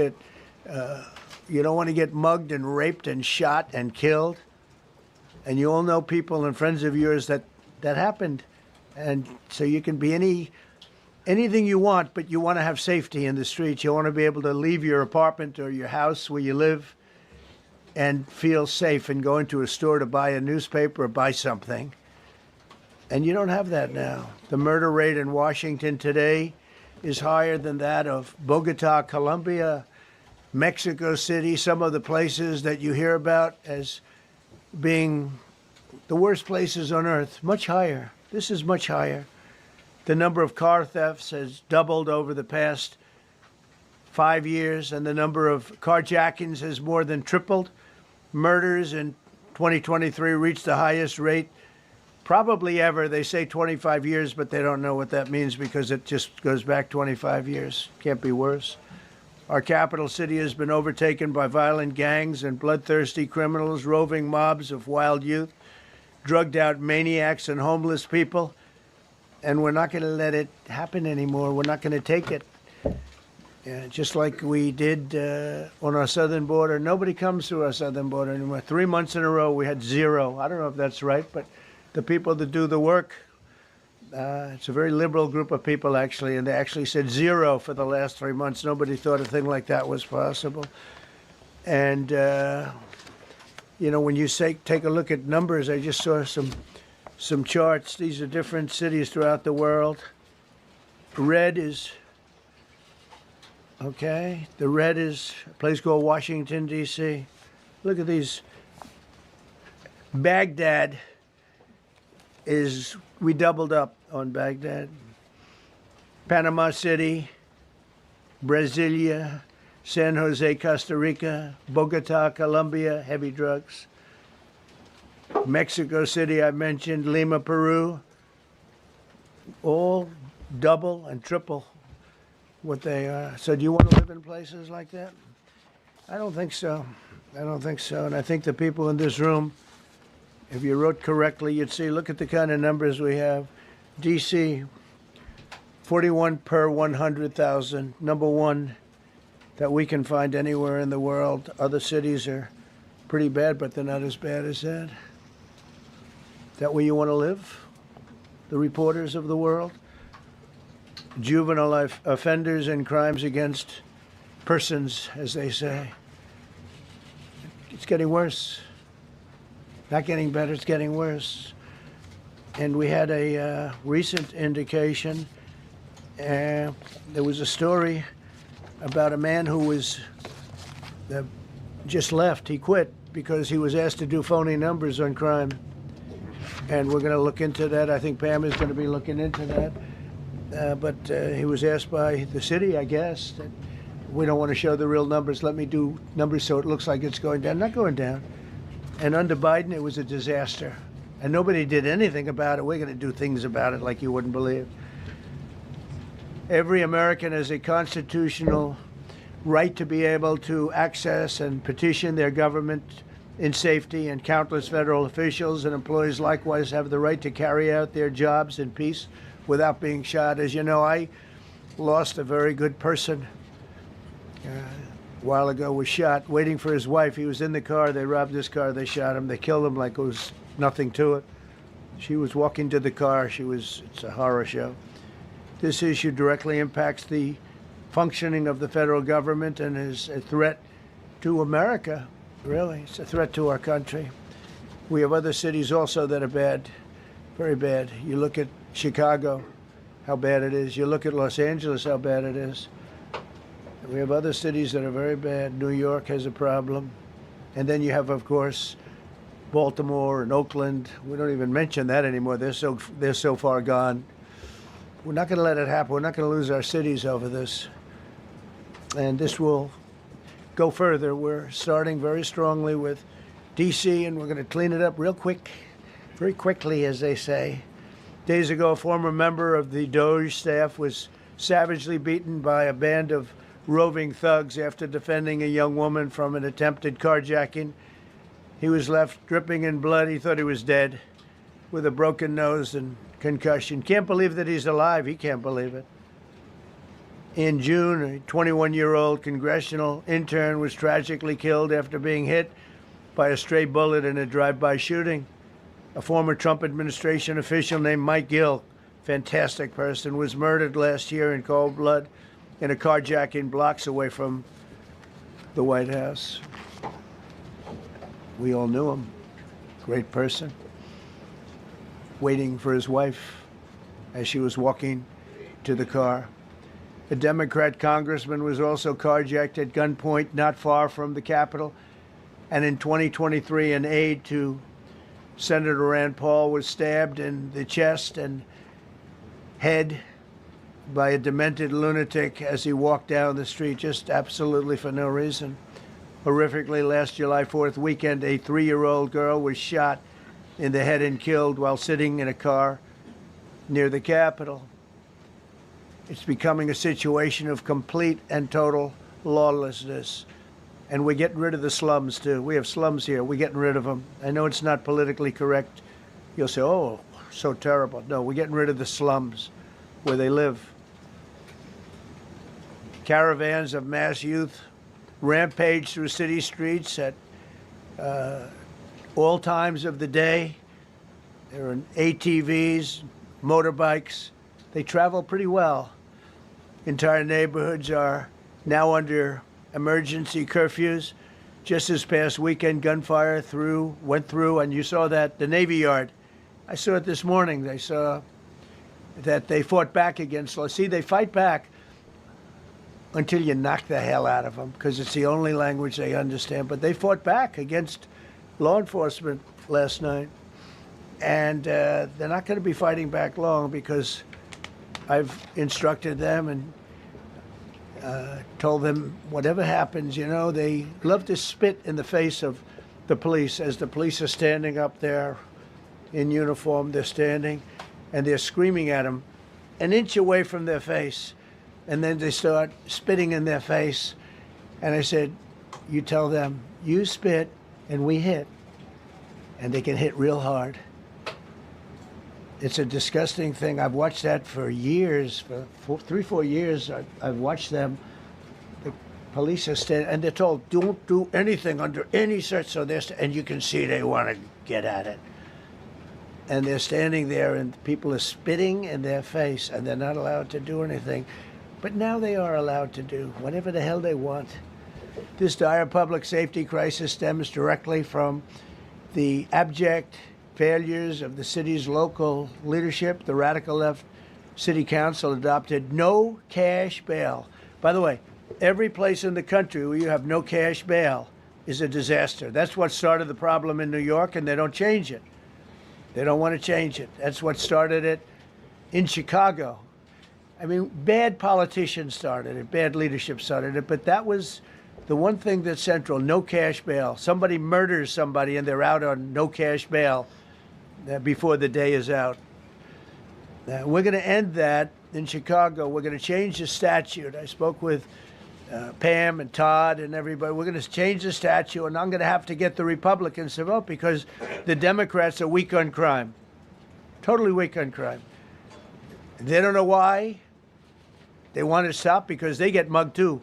get mugged and raped and shot and killed. And you all know people and friends of yours that happened. And so you can be anything you want, but you want to have safety in the streets. You want to be able to leave your apartment or your house where you live and feel safe and go into a store to buy a newspaper or buy something. And you don't have that now. The murder rate in Washington today is higher than that of Bogota, Colombia, Mexico City, some of the places that you hear about as being the worst places on earth, much higher. This is much higher. The number of car thefts has doubled over the past 5 years, and the number of carjackings has more than tripled. Murders in 2023 reached the highest rate probably ever. They say 25 years, but they don't know what that means because it just goes back 25 years. Can't be worse. Our capital city has been overtaken by violent gangs and bloodthirsty criminals, roving mobs of wild youth, drugged out maniacs and homeless people. And we're not going to let it happen anymore. We're not going to take it. Just like we did on our southern border. Nobody comes through our southern border anymore. 3 months in a row, we had zero. I don't know if that's right, but the people that do the work, it's a very liberal group of people, actually, and they actually said zero for the last 3 months. Nobody thought a thing like that was possible. And, you know, when you take a look at numbers, I just saw some charts. These are different cities throughout the world. Red is, okay, the red is a place called Washington, D.C. Look at these. Baghdad we doubled up on Baghdad. Panama City, Brasilia, San Jose, Costa Rica, Bogota, Colombia, heavy drugs. Mexico City, I mentioned, Lima, Peru, all double and triple what they are. So do you want to live in places like that? I don't think so. I don't think so. And I think the people in this room, if you wrote correctly, you'd see, look at the kind of numbers we have. D.C., 41 per 100,000, number one that we can find anywhere in the world. Other cities are pretty bad, but they're not as bad as that. Is that where you want to live? The reporters of the world? Juvenile offenders and crimes against persons, as they say. It's getting worse. Not getting better, it's getting worse. And we had a recent indication. There was a story about a man who was just left. He quit because he was asked to do phony numbers on crime. And we're going to look into that. I think Pam is going to be looking into that. But he was asked by the city, I guess, that we don't want to show the real numbers. Let me do numbers so it looks like it's going down. Not going down. And under Biden, it was a disaster. And nobody did anything about it. We're going to do things about it like you wouldn't believe. Every American has a constitutional right to be able to access and petition their government in safety, and countless federal officials and employees likewise have the right to carry out their jobs in peace without being shot. As you know, I lost a very good person a while ago, was shot waiting for his wife. He was in the car. They robbed his car. They shot him. They killed him like it was nothing to it. She was walking to the car. It's a horror show. This issue directly impacts the functioning of the federal government and is a threat to America, really. It's a threat to our country. We have other cities also that are bad, very bad. You look at Chicago, how bad it is. You look at Los Angeles, how bad it is. We have other cities that are very bad. New York has a problem. And then you have, of course, Baltimore and Oakland. We don't even mention that anymore. They're so far gone. We're not going to let it happen. We're not going to lose our cities over this. And this will go further. We're starting very strongly with D.C., and we're going to clean it up real quick, very quickly, as they say. Days ago, a former member of the Doge staff was savagely beaten by a band of roving thugs after defending a young woman from an attempted carjacking. He was left dripping in blood. He thought he was dead, with a broken nose and concussion. Can't believe that he's alive. He can't believe it. In June, a 21-year-old congressional intern was tragically killed after being hit by a stray bullet in a drive-by shooting. A former Trump administration official named Mike Gill, fantastic person, was murdered last year in cold blood in a carjacking blocks away from the White House. We all knew him. Great person. Waiting for his wife as she was walking to the car. A Democrat congressman was also carjacked at gunpoint not far from the Capitol. And in 2023, an aide to Senator Rand Paul was stabbed in the chest and head by a demented lunatic as he walked down the street, just absolutely for no reason. Horrifically, last July 4th weekend, a 3-year-old girl was shot in the head and killed while sitting in a car near the Capitol. It's becoming a situation of complete and total lawlessness. And we're getting rid of the slums, too. We have slums here. We're getting rid of them. I know it's not politically correct. You'll say, oh, so terrible. No, we're getting rid of the slums where they live. Caravans of mass youth rampage through city streets at all times of the day. There are ATVs, motorbikes. They travel pretty well. Entire neighborhoods are now under emergency curfews. Just this past weekend, gunfire went through, and you saw that, the Navy Yard. I saw it this morning. They saw that they fought back against law. See, they fight back until you knock the hell out of them, because it's the only language they understand. But they fought back against law enforcement last night. And they're not going to be fighting back long, because I've instructed them and told them whatever happens, they love to spit in the face of the police. As the police are standing up there in uniform, they're standing and they're screaming at them an inch away from their face. And then they start spitting in their face. And I said, you tell them, you spit and we hit. And they can hit real hard. It's a disgusting thing. I've watched that for years, for 3-4 years. I've watched them. The police are standing, and they're told, don't do anything under any search. So and you can see they want to get at it. And they're standing there, and people are spitting in their face, and they're not allowed to do anything. But now they are allowed to do whatever the hell they want. This dire public safety crisis stems directly from the abject failures of the city's local leadership. The radical left city council adopted no cash bail. By the way, every place in the country where you have no cash bail is a disaster. That's what started the problem in New York, and they don't change it. They don't want to change it. That's what started it in Chicago. I mean, bad politicians started it, bad leadership started it, but that was the one thing that's central, no cash bail. Somebody murders somebody and they're out on no cash bail before the day is out. We're going to end that in Chicago. We're going to change the statute. I spoke with Pam and Todd and everybody. We're going to change the statute, and I'm going to have to get the Republicans to vote because the Democrats are weak on crime, totally weak on crime. They don't know why. They want to stop because they get mugged too.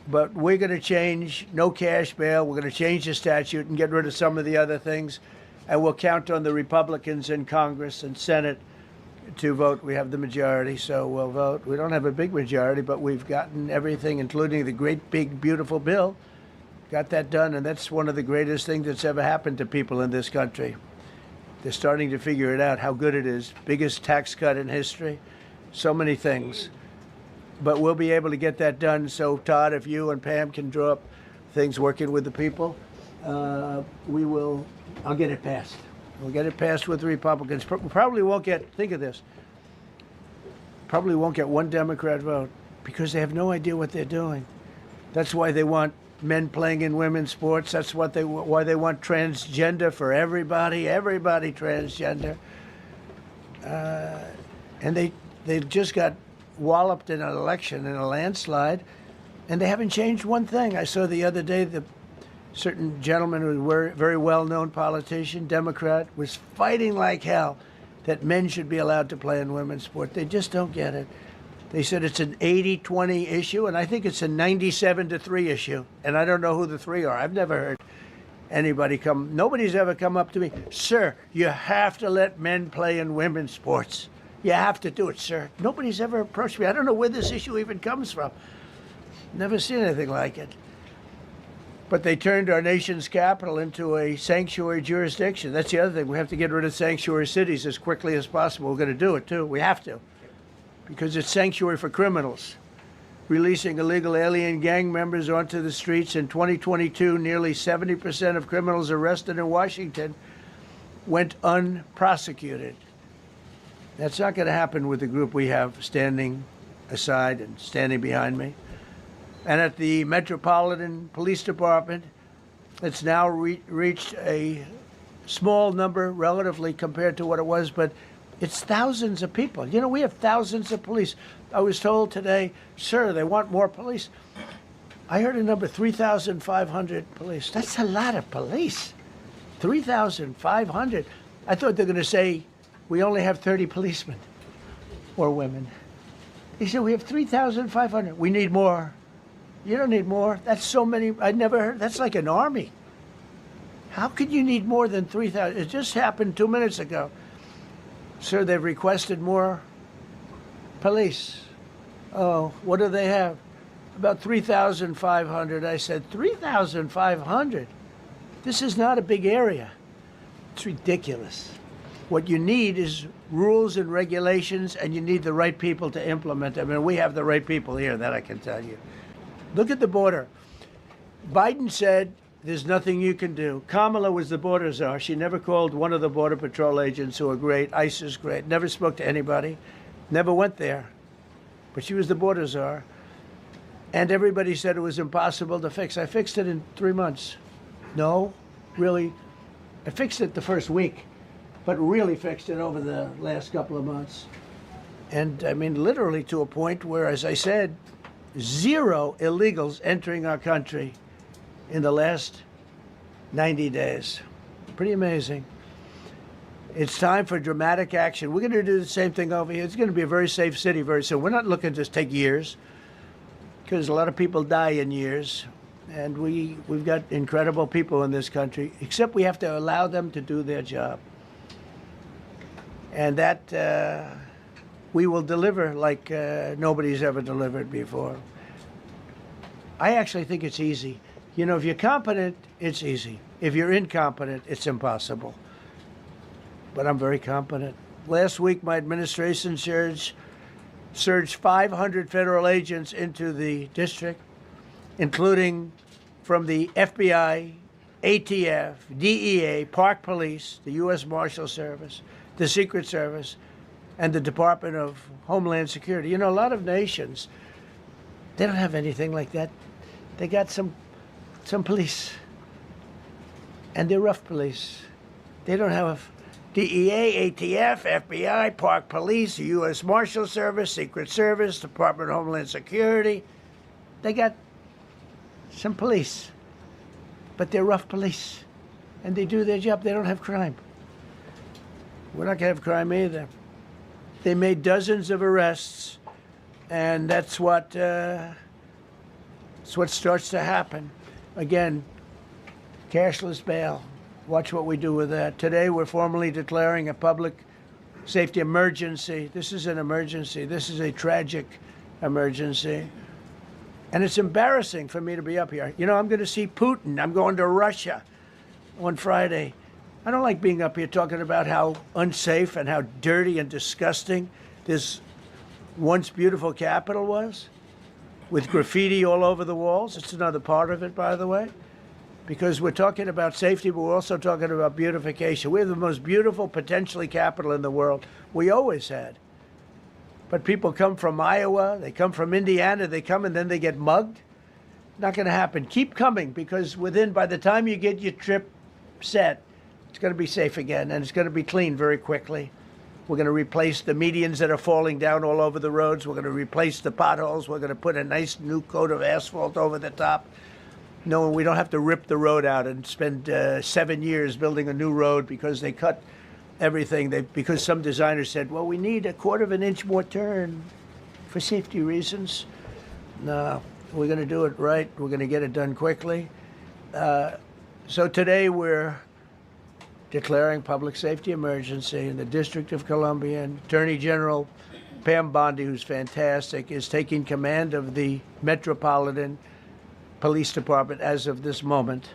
But we're going to change no cash bail. We're going to change the statute and get rid of some of the other things. And we'll count on the Republicans in Congress and Senate to vote. We have the majority, so we'll vote. We don't have a big majority, but we've gotten everything, including the great, big, beautiful bill got that done, and that's one of the greatest things that's ever happened to people in this country. They're starting to figure it out, how good it is. Biggest tax cut in history, so many things. But we'll be able to get that done. So, Todd, if you and Pam can draw up things working with the people, we will. I'll get it passed. We'll get it passed with the Republicans. Probably won't get, think of this, probably won't get one Democrat vote because they have no idea what they're doing. That's why they want men playing in women's sports. That's why they want transgender for everybody transgender. And they just got walloped in an election, in a landslide, and they haven't changed one thing. I saw the other day the certain gentleman who was a very well-known politician, Democrat, was fighting like hell that men should be allowed to play in women's sport. They just don't get it. They said it's an 80-20 issue, and I think it's a 97-3 issue. And I don't know who the three are. I've never heard anybody nobody's ever come up to me, sir, you have to let men play in women's sports. You have to do it, sir. Nobody's ever approached me. I don't know where this issue even comes from. Never seen anything like it. But they turned our nation's capital into a sanctuary jurisdiction. That's the other thing. We have to get rid of sanctuary cities as quickly as possible. We're going to do it, too. We have to. Because it's sanctuary for criminals. Releasing illegal alien gang members onto the streets in 2022, nearly 70% of criminals arrested in Washington went unprosecuted. That's not going to happen with the group we have standing aside and standing behind me. And at the Metropolitan Police Department, it's now reached a small number relatively compared to what it was, but it's thousands of people. You know, we have thousands of police. I was told today, sir, they want more police. I heard a number, 3,500 police. That's a lot of police. 3,500. I thought they were going to say, we only have 30 policemen or women. He said, we have 3,500. We need more. You don't need more. That's so many. I never heard. That's like an army. How could you need more than 3,000? It just happened 2 minutes ago. Sir, they've requested more police. Oh, what do they have? About 3,500. I said, 3,500? This is not a big area. It's ridiculous. What you need is rules and regulations, and you need the right people to implement them. And we have the right people here, that I can tell you. Look at the border. Biden said there's nothing you can do. Kamala was the border czar. She never called one of the Border Patrol agents who are great. ICE is great. Never spoke to anybody. Never went there. But she was the border czar. And everybody said it was impossible to fix. I fixed it in 3 months. No, really. I fixed it the first week, but really fixed it over the last couple of months. And I mean, literally to a point where, as I said, 0 illegals entering our country in the last 90 days. Pretty amazing. It's time for dramatic action. We're going to do the same thing over here. It's going to be a very safe city very soon. We're not looking to take years, because a lot of people die in years. And we've got incredible people in this country, except we have to allow them to do their job. And that we will deliver like nobody's ever delivered before. I actually think it's easy. You know, if you're competent, it's easy. If you're incompetent, it's impossible. But I'm very competent. Last week, my administration surged 500 federal agents into the district, including from the FBI, ATF, DEA, Park Police, the U.S. Marshal Service, the Secret Service, and the Department of Homeland Security. You know, a lot of nations, they don't have anything like that. They got some police, and they're rough police. They don't have DEA, ATF, FBI, Park Police, the U.S. Marshal Service, Secret Service, Department of Homeland Security. They got some police, but they're rough police, and they do their job. They don't have crime. We're not going to have crime either. They made dozens of arrests, and that's what starts to happen. Again, cashless bail. Watch what we do with that. Today, we're formally declaring a public safety emergency. This is an emergency. This is a tragic emergency. And it's embarrassing for me to be up here. You know, I'm going to see Putin. I'm going to Russia on Friday. I don't like being up here talking about how unsafe and how dirty and disgusting this once beautiful capital was, with graffiti all over the walls. It's another part of it, by the way, because we're talking about safety, but we're also talking about beautification. We have the most beautiful, potentially, capital in the world. We always had. But people come from Iowa, they come from Indiana, they come and then they get mugged. Not going to happen. Keep coming, because by the time you get your trip set, it's going to be safe again, and it's going to be clean very quickly. We're going to replace the medians that are falling down all over the roads. We're going to replace the potholes. We're going to put a nice new coat of asphalt over the top. No, we don't have to rip the road out and spend 7 years building a new road because they cut everything. Because some designers said, well, we need a 1/4 of an inch more turn for safety reasons. No, we're going to do it right. We're going to get it done quickly. So today we're declaring public safety emergency in the District of Columbia, and Attorney General Pam Bondi, who's fantastic, is taking command of the Metropolitan Police Department as of this moment.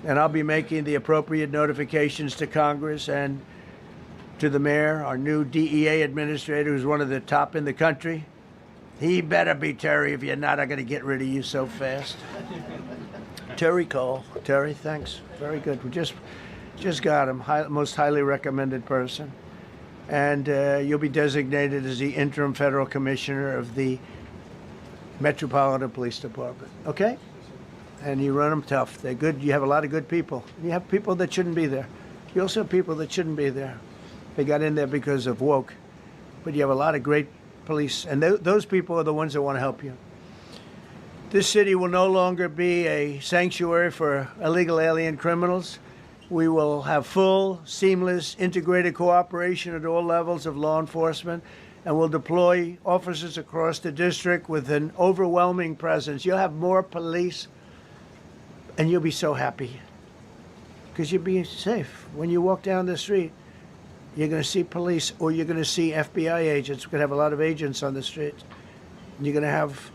And I'll be making the appropriate notifications to Congress and to the mayor, our new DEA administrator, who's one of the top in the country. He better be Terry. If you're not, I'm going to get rid of you so fast. Terry Cole. Terry, thanks. Very good. We just got him. Most highly recommended person. And you'll be designated as the interim federal commissioner of the Metropolitan Police Department. Okay? And you run them tough. They're good. You have a lot of good people. You have people that shouldn't be there. You also have people that shouldn't be there. They got in there because of woke. But you have a lot of great police. And those people are the ones that want to help you. This city will no longer be a sanctuary for illegal alien criminals. We will have full, seamless, integrated cooperation at all levels of law enforcement, and we'll deploy officers across the district with an overwhelming presence. You'll have more police, and you'll be so happy because you'll be safe. When you walk down the street, you're going to see police, or you're going to see FBI agents. We're going to have a lot of agents on the streets. You're going to have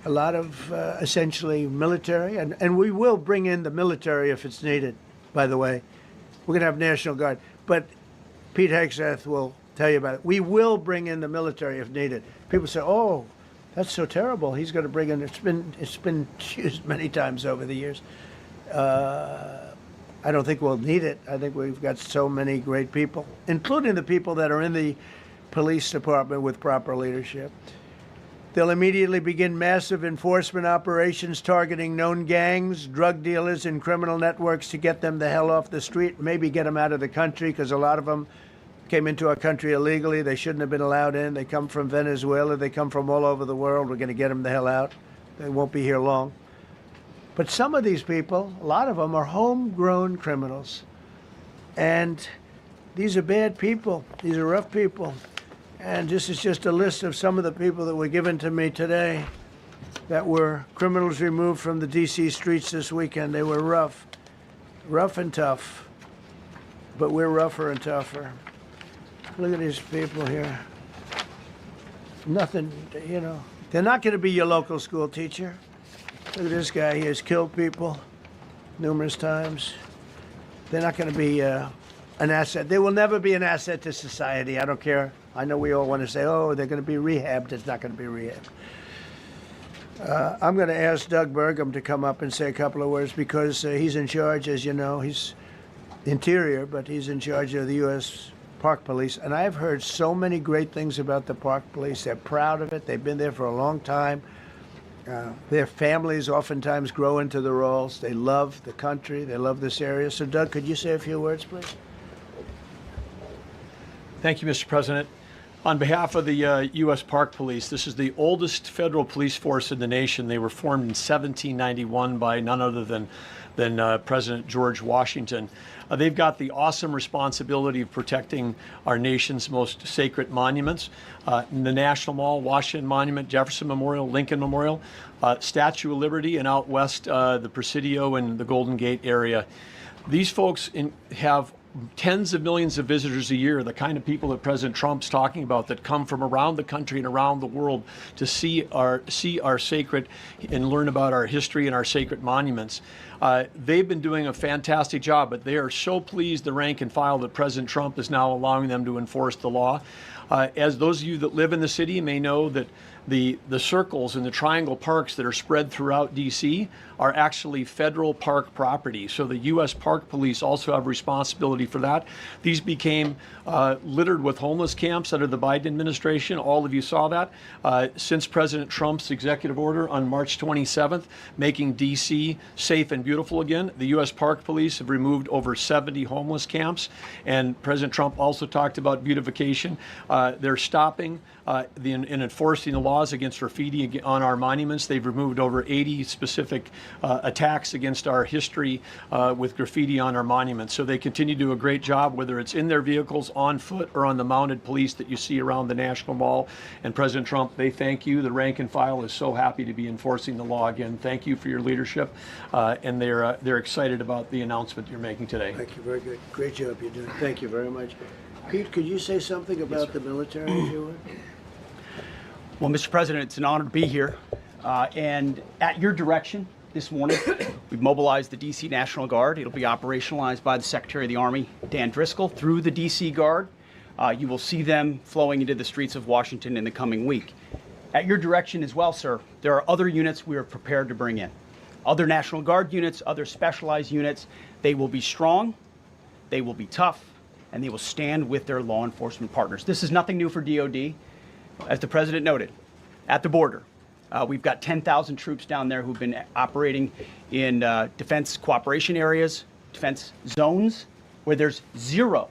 a lot of essentially military, and we will bring in the military if it's needed. By the way, we're going to have National Guard, but Pete Hegseth will tell you about it. We will bring in the military if needed. People say, "Oh, that's so terrible. He's going to bring in." It's been used many times over the years. I don't think we'll need it. I think we've got so many great people, including the people that are in the police department with proper leadership. They'll immediately begin massive enforcement operations targeting known gangs, drug dealers, and criminal networks to get them the hell off the street, maybe get them out of the country, because a lot of them came into our country illegally. They shouldn't have been allowed in. They come from Venezuela. They come from all over the world. We're going to get them the hell out. They won't be here long. But some of these people, a lot of them, are homegrown criminals. And these are bad people. These are rough people. And this is just a list of some of the people that were given to me today that were criminals removed from the D.C. streets this weekend. They were rough and tough, but we're rougher and tougher. Look at these people here. Nothing, you know. They're not going to be your local school teacher. Look at this guy. He has killed people numerous times. They're not going to be an asset. They will never be an asset to society. I don't care. I know we all want to say, oh, they're going to be rehabbed. It's not going to be rehabbed. I'm going to ask Doug Burgum to come up and say a couple of words because he's in charge, as you know. He's Interior, but he's in charge of the U.S. Park Police. And I've heard so many great things about the Park Police. They're proud of it. They've been there for a long time. Their families oftentimes grow into the roles. They love the country. They love this area. So, Doug, could you say a few words, please? Thank you, Mr. President. On behalf of the U.S. Park Police, this is the oldest federal police force in the nation. They were formed in 1791 by none other than President George Washington. They've got the awesome responsibility of protecting our nation's most sacred monuments. The National Mall, Washington Monument, Jefferson Memorial, Lincoln Memorial, Statue of Liberty, and out west, the Presidio and the Golden Gate area. These folks have tens of millions of visitors a year, the kind of people that President Trump's talking about that come from around the country and around the world to see our sacred and learn about our history and our sacred monuments. They've been doing a fantastic job, but they are so pleased, the rank and file, that President Trump is now allowing them to enforce the law. As those of you that live in the city may know, that the circles and the triangle parks that are spread throughout D.C. are actually federal park property. So the U.S. Park Police also have responsibility for that. These became littered with homeless camps under the Biden administration. All of you saw that. Since President Trump's executive order on March 27th, making D.C. safe and beautiful again, the U.S. Park Police have removed over 70 homeless camps. And President Trump also talked about beautification. They're stopping and enforcing the laws against graffiti on our monuments. They've removed over 80 specific attacks against our history with graffiti on our monuments. So they continue to do a great job, whether it's in their vehicles, on foot, or on the mounted police that you see around the National Mall. And President Trump, they thank you. The rank and file is so happy to be enforcing the law again. Thank you for your leadership, and they're excited about the announcement you're making today. Thank you. Very good. Great job you're doing. Thank you very much. Pete, could you say something about the military, if you would? Well, Mr. President, it's an honor to be here. And at your direction this morning, we've mobilized the D.C. National Guard. It'll be operationalized by the Secretary of the Army, Dan Driscoll, through the D.C. Guard. You will see them flowing into the streets of Washington in the coming week. At your direction as well, sir, there are other units we are prepared to bring in. Other National Guard units, other specialized units. They will be strong, they will be tough, and they will stand with their law enforcement partners. This is nothing new for DOD. As the President noted, at the border, we've got 10,000 troops down there who've been operating in defense cooperation areas, defense zones, where there's zero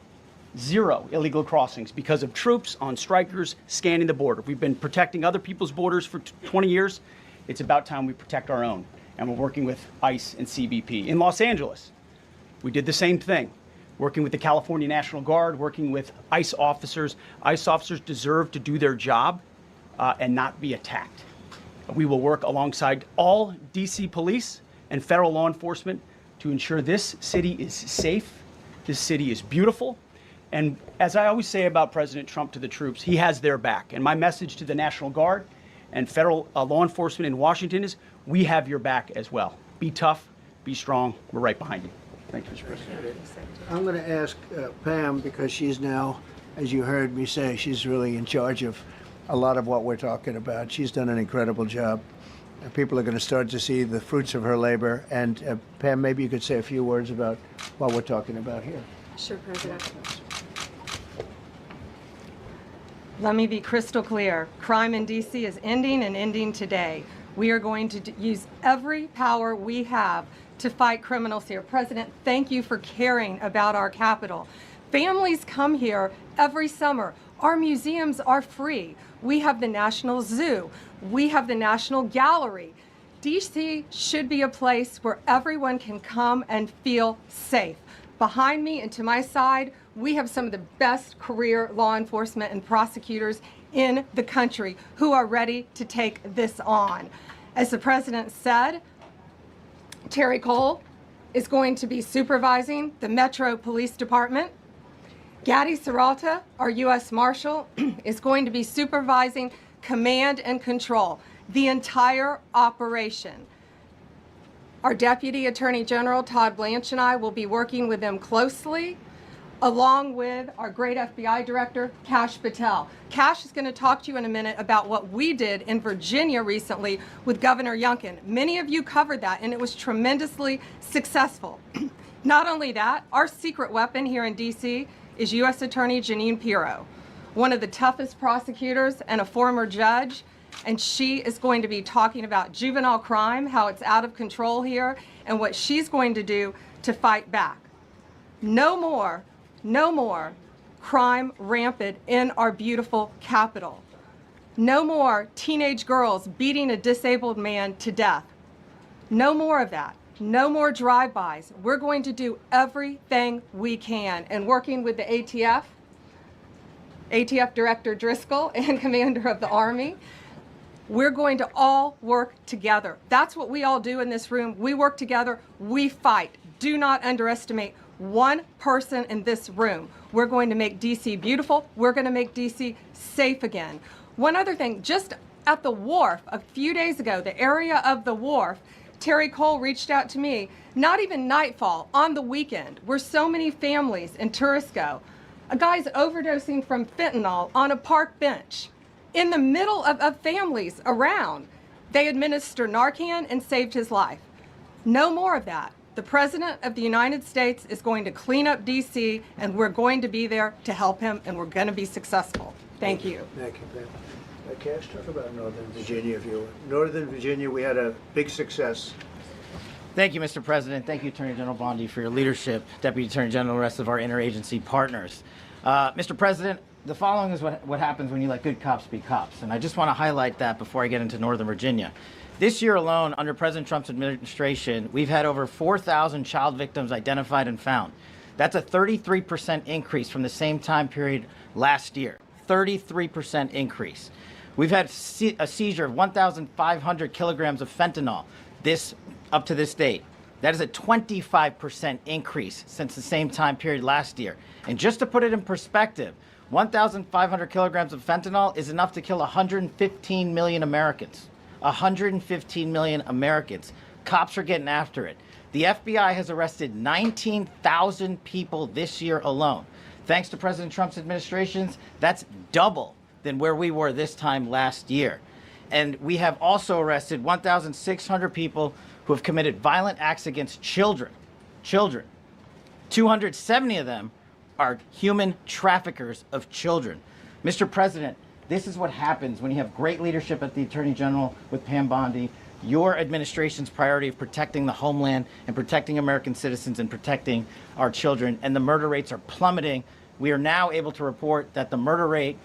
illegal crossings because of troops on strikers scanning the border. We've been protecting other people's borders for 20 years. It's about time we protect our own. And we're working with ICE and CBP. In Los Angeles, we did the same thing. Working with the California National Guard, working with ICE officers. ICE officers deserve to do their job and not be attacked. We will work alongside all DC police and federal law enforcement to ensure this city is safe, this city is beautiful. And as I always say about President Trump to the troops, he has their back. And my message to the National Guard and federal law enforcement in Washington is, we have your back as well. Be tough, be strong, we're right behind you. Thank you, Mr. President. I'm going to ask Pam, because she's now, as you heard me say, she's really in charge of a lot of what we're talking about. She's done an incredible job. People are going to start to see the fruits of her labor. And Pam, maybe you could say a few words about what we're talking about here. Sure, President. Let me be crystal clear. Crime in D.C. is ending, and ending today. We are going to use every power we have to fight criminals here. President, thank you for caring about our capital. Families come here every summer. Our museums are free. We have the National Zoo. We have the National Gallery. DC should be a place where everyone can come and feel safe. Behind me and to my side, we have some of the best career law enforcement and prosecutors in the country who are ready to take this on. As the President said, Terry Cole is going to be supervising the Metro Police Department. Gaddy Serralta, our U.S. Marshal, is going to be supervising command and control, the entire operation. Our Deputy Attorney General, Todd Blanche, and I will be working with them closely, along with our great FBI Director, Kash Patel. Kash is going to talk to you in a minute about what we did in Virginia recently with Governor Youngkin. Many of you covered that, and it was tremendously successful. Not only that, our secret weapon here in D.C. is U.S. Attorney Jeanine Pirro, one of the toughest prosecutors and a former judge, and she is going to be talking about juvenile crime, how it's out of control here, and what she's going to do to fight back. No more crime rampant in our beautiful capital. No more teenage girls beating a disabled man to death. No more of that. No more drive-bys. We're going to do everything we can. And working with the ATF Director Driscoll and Commander of the Army, we're going to all work together. That's what we all do in this room. We work together, we fight. Do not underestimate one person in this room. We're going to make DC beautiful. We're going to make DC safe again. One other thing, just at the wharf a few days ago, the area of the wharf, Terry Cole reached out to me, not even nightfall, on the weekend, where so many families and tourists go. A guy's overdosing from fentanyl on a park bench in the middle of families around. They administered Narcan and saved his life. No more of that. The President of the United States is going to clean up DC, and we're going to be there to help him, and we're going to be successful. Thank you. Thank you, Ben. Cash, talk about Northern Virginia, if you will. Northern Virginia, we had a big success. Thank you, Mr. President. Thank you, Attorney General Bondi, for your leadership, Deputy Attorney General, and the rest of our interagency partners. Mr. President, the following is what happens when you let good cops be cops, and I just want to highlight that before I get into Northern Virginia. This year alone, under President Trump's administration, we've had over 4,000 child victims identified and found. That's a 33% increase from the same time period last year. 33% increase. We've had a seizure of 1,500 kilograms of fentanyl up to this date. That is a 25% increase since the same time period last year. And just to put it in perspective, 1,500 kilograms of fentanyl is enough to kill 115 million Americans. 115 million Americans. Cops are getting after it. The FBI has arrested 19,000 people this year alone. Thanks to President Trump's administrations, that's double than where we were this time last year. And we have also arrested 1,600 people who have committed violent acts against children. 270 of them are human traffickers of children. Mr. President, this is what happens when you have great leadership at the Attorney General with Pam Bondi, your administration's priority of protecting the homeland and protecting American citizens and protecting our children, and the murder rates are plummeting. We are now able to report that the murder rate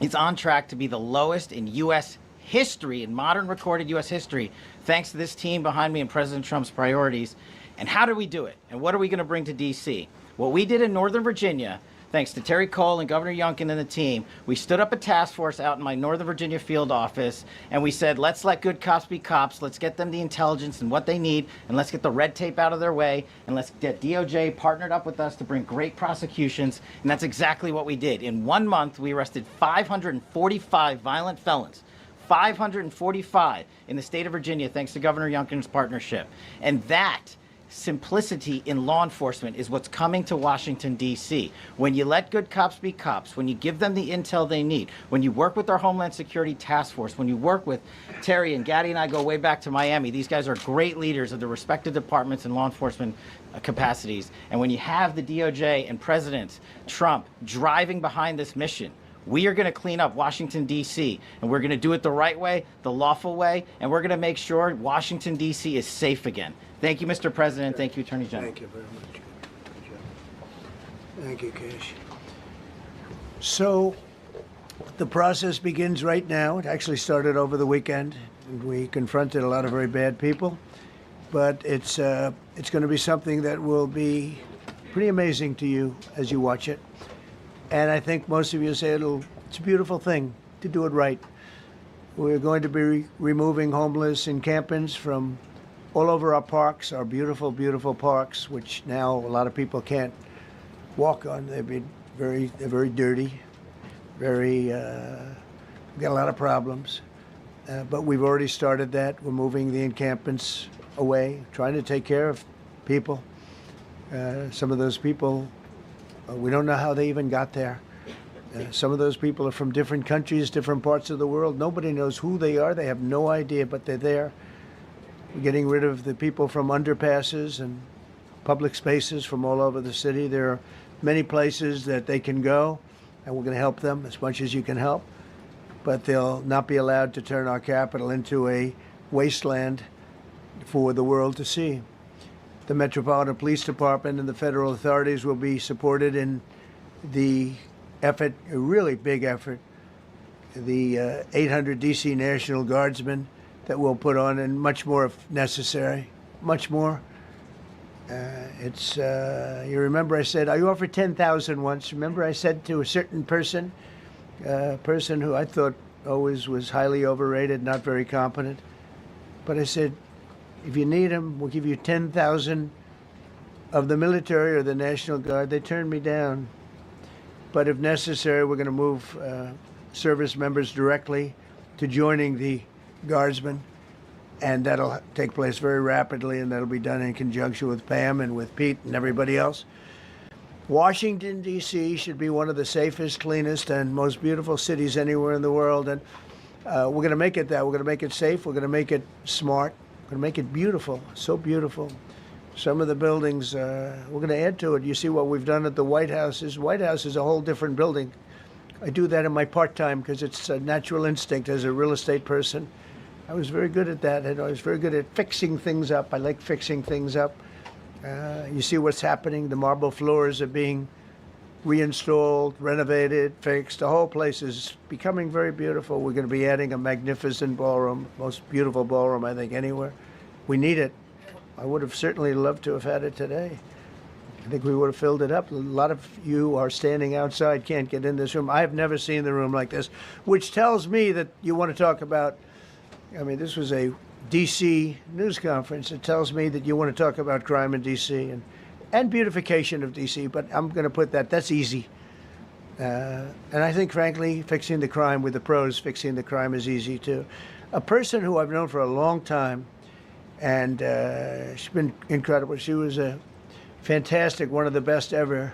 is on track to be the lowest in U.S. history, in modern recorded U.S. history, thanks to this team behind me and President Trump's priorities. And how do we do it? And what are we going to bring to D.C.? What we did in Northern Virginia, thanks to Terry Cole and Governor Youngkin and the team, we stood up a task force out in my Northern Virginia field office, and we said, let's let good cops be cops, let's get them the intelligence and what they need, and let's get the red tape out of their way, and let's get DOJ partnered up with us to bring great prosecutions, and that's exactly what we did. In 1 month, we arrested 545 violent felons. 545 in the state of Virginia, thanks to Governor Youngkin's partnership. And that simplicity in law enforcement is what's coming to Washington, D.C. When you let good cops be cops, when you give them the intel they need, when you work with our Homeland Security Task Force, when you work with Terry and Gaddy and I go way back to Miami, these guys are great leaders of the respective departments and law enforcement capacities. And when you have the DOJ and President Trump driving behind this mission, we are going to clean up Washington, D.C., and we're going to do it the right way, the lawful way, and we're going to make sure Washington, D.C. is safe again. Thank you, Mr. President. Thank you, Attorney General. Thank you very much. Good job. Thank you, Cash. So the process begins right now. It actually started over the weekend, and we confronted a lot of very bad people. But it's going to be something that will be pretty amazing to you as you watch it. And I think most of you say it's a beautiful thing to do it right. We're going to be removing homeless encampments from all over our parks, our beautiful, beautiful parks, which now a lot of people can't walk on. They're very dirty, we've got a lot of problems. But we've already started that. We're moving the encampments away, trying to take care of people. Some of those people, we don't know how they even got there. Some of those people are from different countries, different parts of the world. Nobody knows who they are. They have no idea, but they're there. We're getting rid of the people from underpasses and public spaces from all over the city. There are many places that they can go, and we're going to help them as much as you can help. But they'll not be allowed to turn our capital into a wasteland for the world to see. The Metropolitan Police Department and the federal authorities will be supported in the effort, a really big effort, the 800 D.C. National Guardsmen that we'll put on, and much more if necessary, much more. You remember I said, I offered 10,000 once. Remember I said to a certain person, person who I thought always was highly overrated, not very competent, but I said, if you need them, we'll give you 10,000 of the military or the National Guard, they turned me down. But if necessary, we're going to move service members directly to joining the Guardsmen, and that'll take place very rapidly, and that'll be done in conjunction with Pam and with Pete and everybody else. Washington, D.C. should be one of the safest, cleanest, and most beautiful cities anywhere in the world, and we're going to make it that. We're going to make it safe. We're going to make it smart. We're going to make it beautiful, so beautiful. Some of the buildings, we're going to add to it. You see what we've done at the White House. White House is a whole different building. I do that in my part-time because it's a natural instinct as a real estate person. I was very good at that, and I was very good at fixing things up. I like fixing things up. You see what's happening. The marble floors are being reinstalled, renovated, fixed. The whole place is becoming very beautiful. We're going to be adding a magnificent ballroom, most beautiful ballroom, I think, anywhere. We need it. I would have certainly loved to have had it today. I think we would have filled it up. A lot of you are standing outside, can't get in this room. I have never seen the room like this, which tells me that you want to talk about, I mean, this was a D.C. news conference. It tells me that you want to talk about crime in D.C. and beautification of D.C., but I'm going to put that's easy. And I think, frankly, fixing the crime with the pros, fixing the crime is easy, too. A person who I've known for a long time, and she's been incredible. She was a fantastic, one of the best ever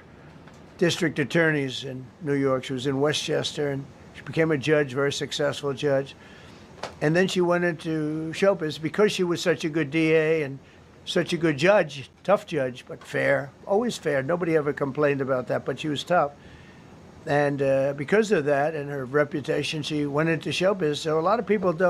district attorneys in New York. She was in Westchester, and she became a judge, very successful judge. And then she went into show business because she was such a good DA and such a good judge, tough judge, but fair, always fair. Nobody ever complained about that, but she was tough. And because of that and her reputation, she went into show business. So a lot of people don't.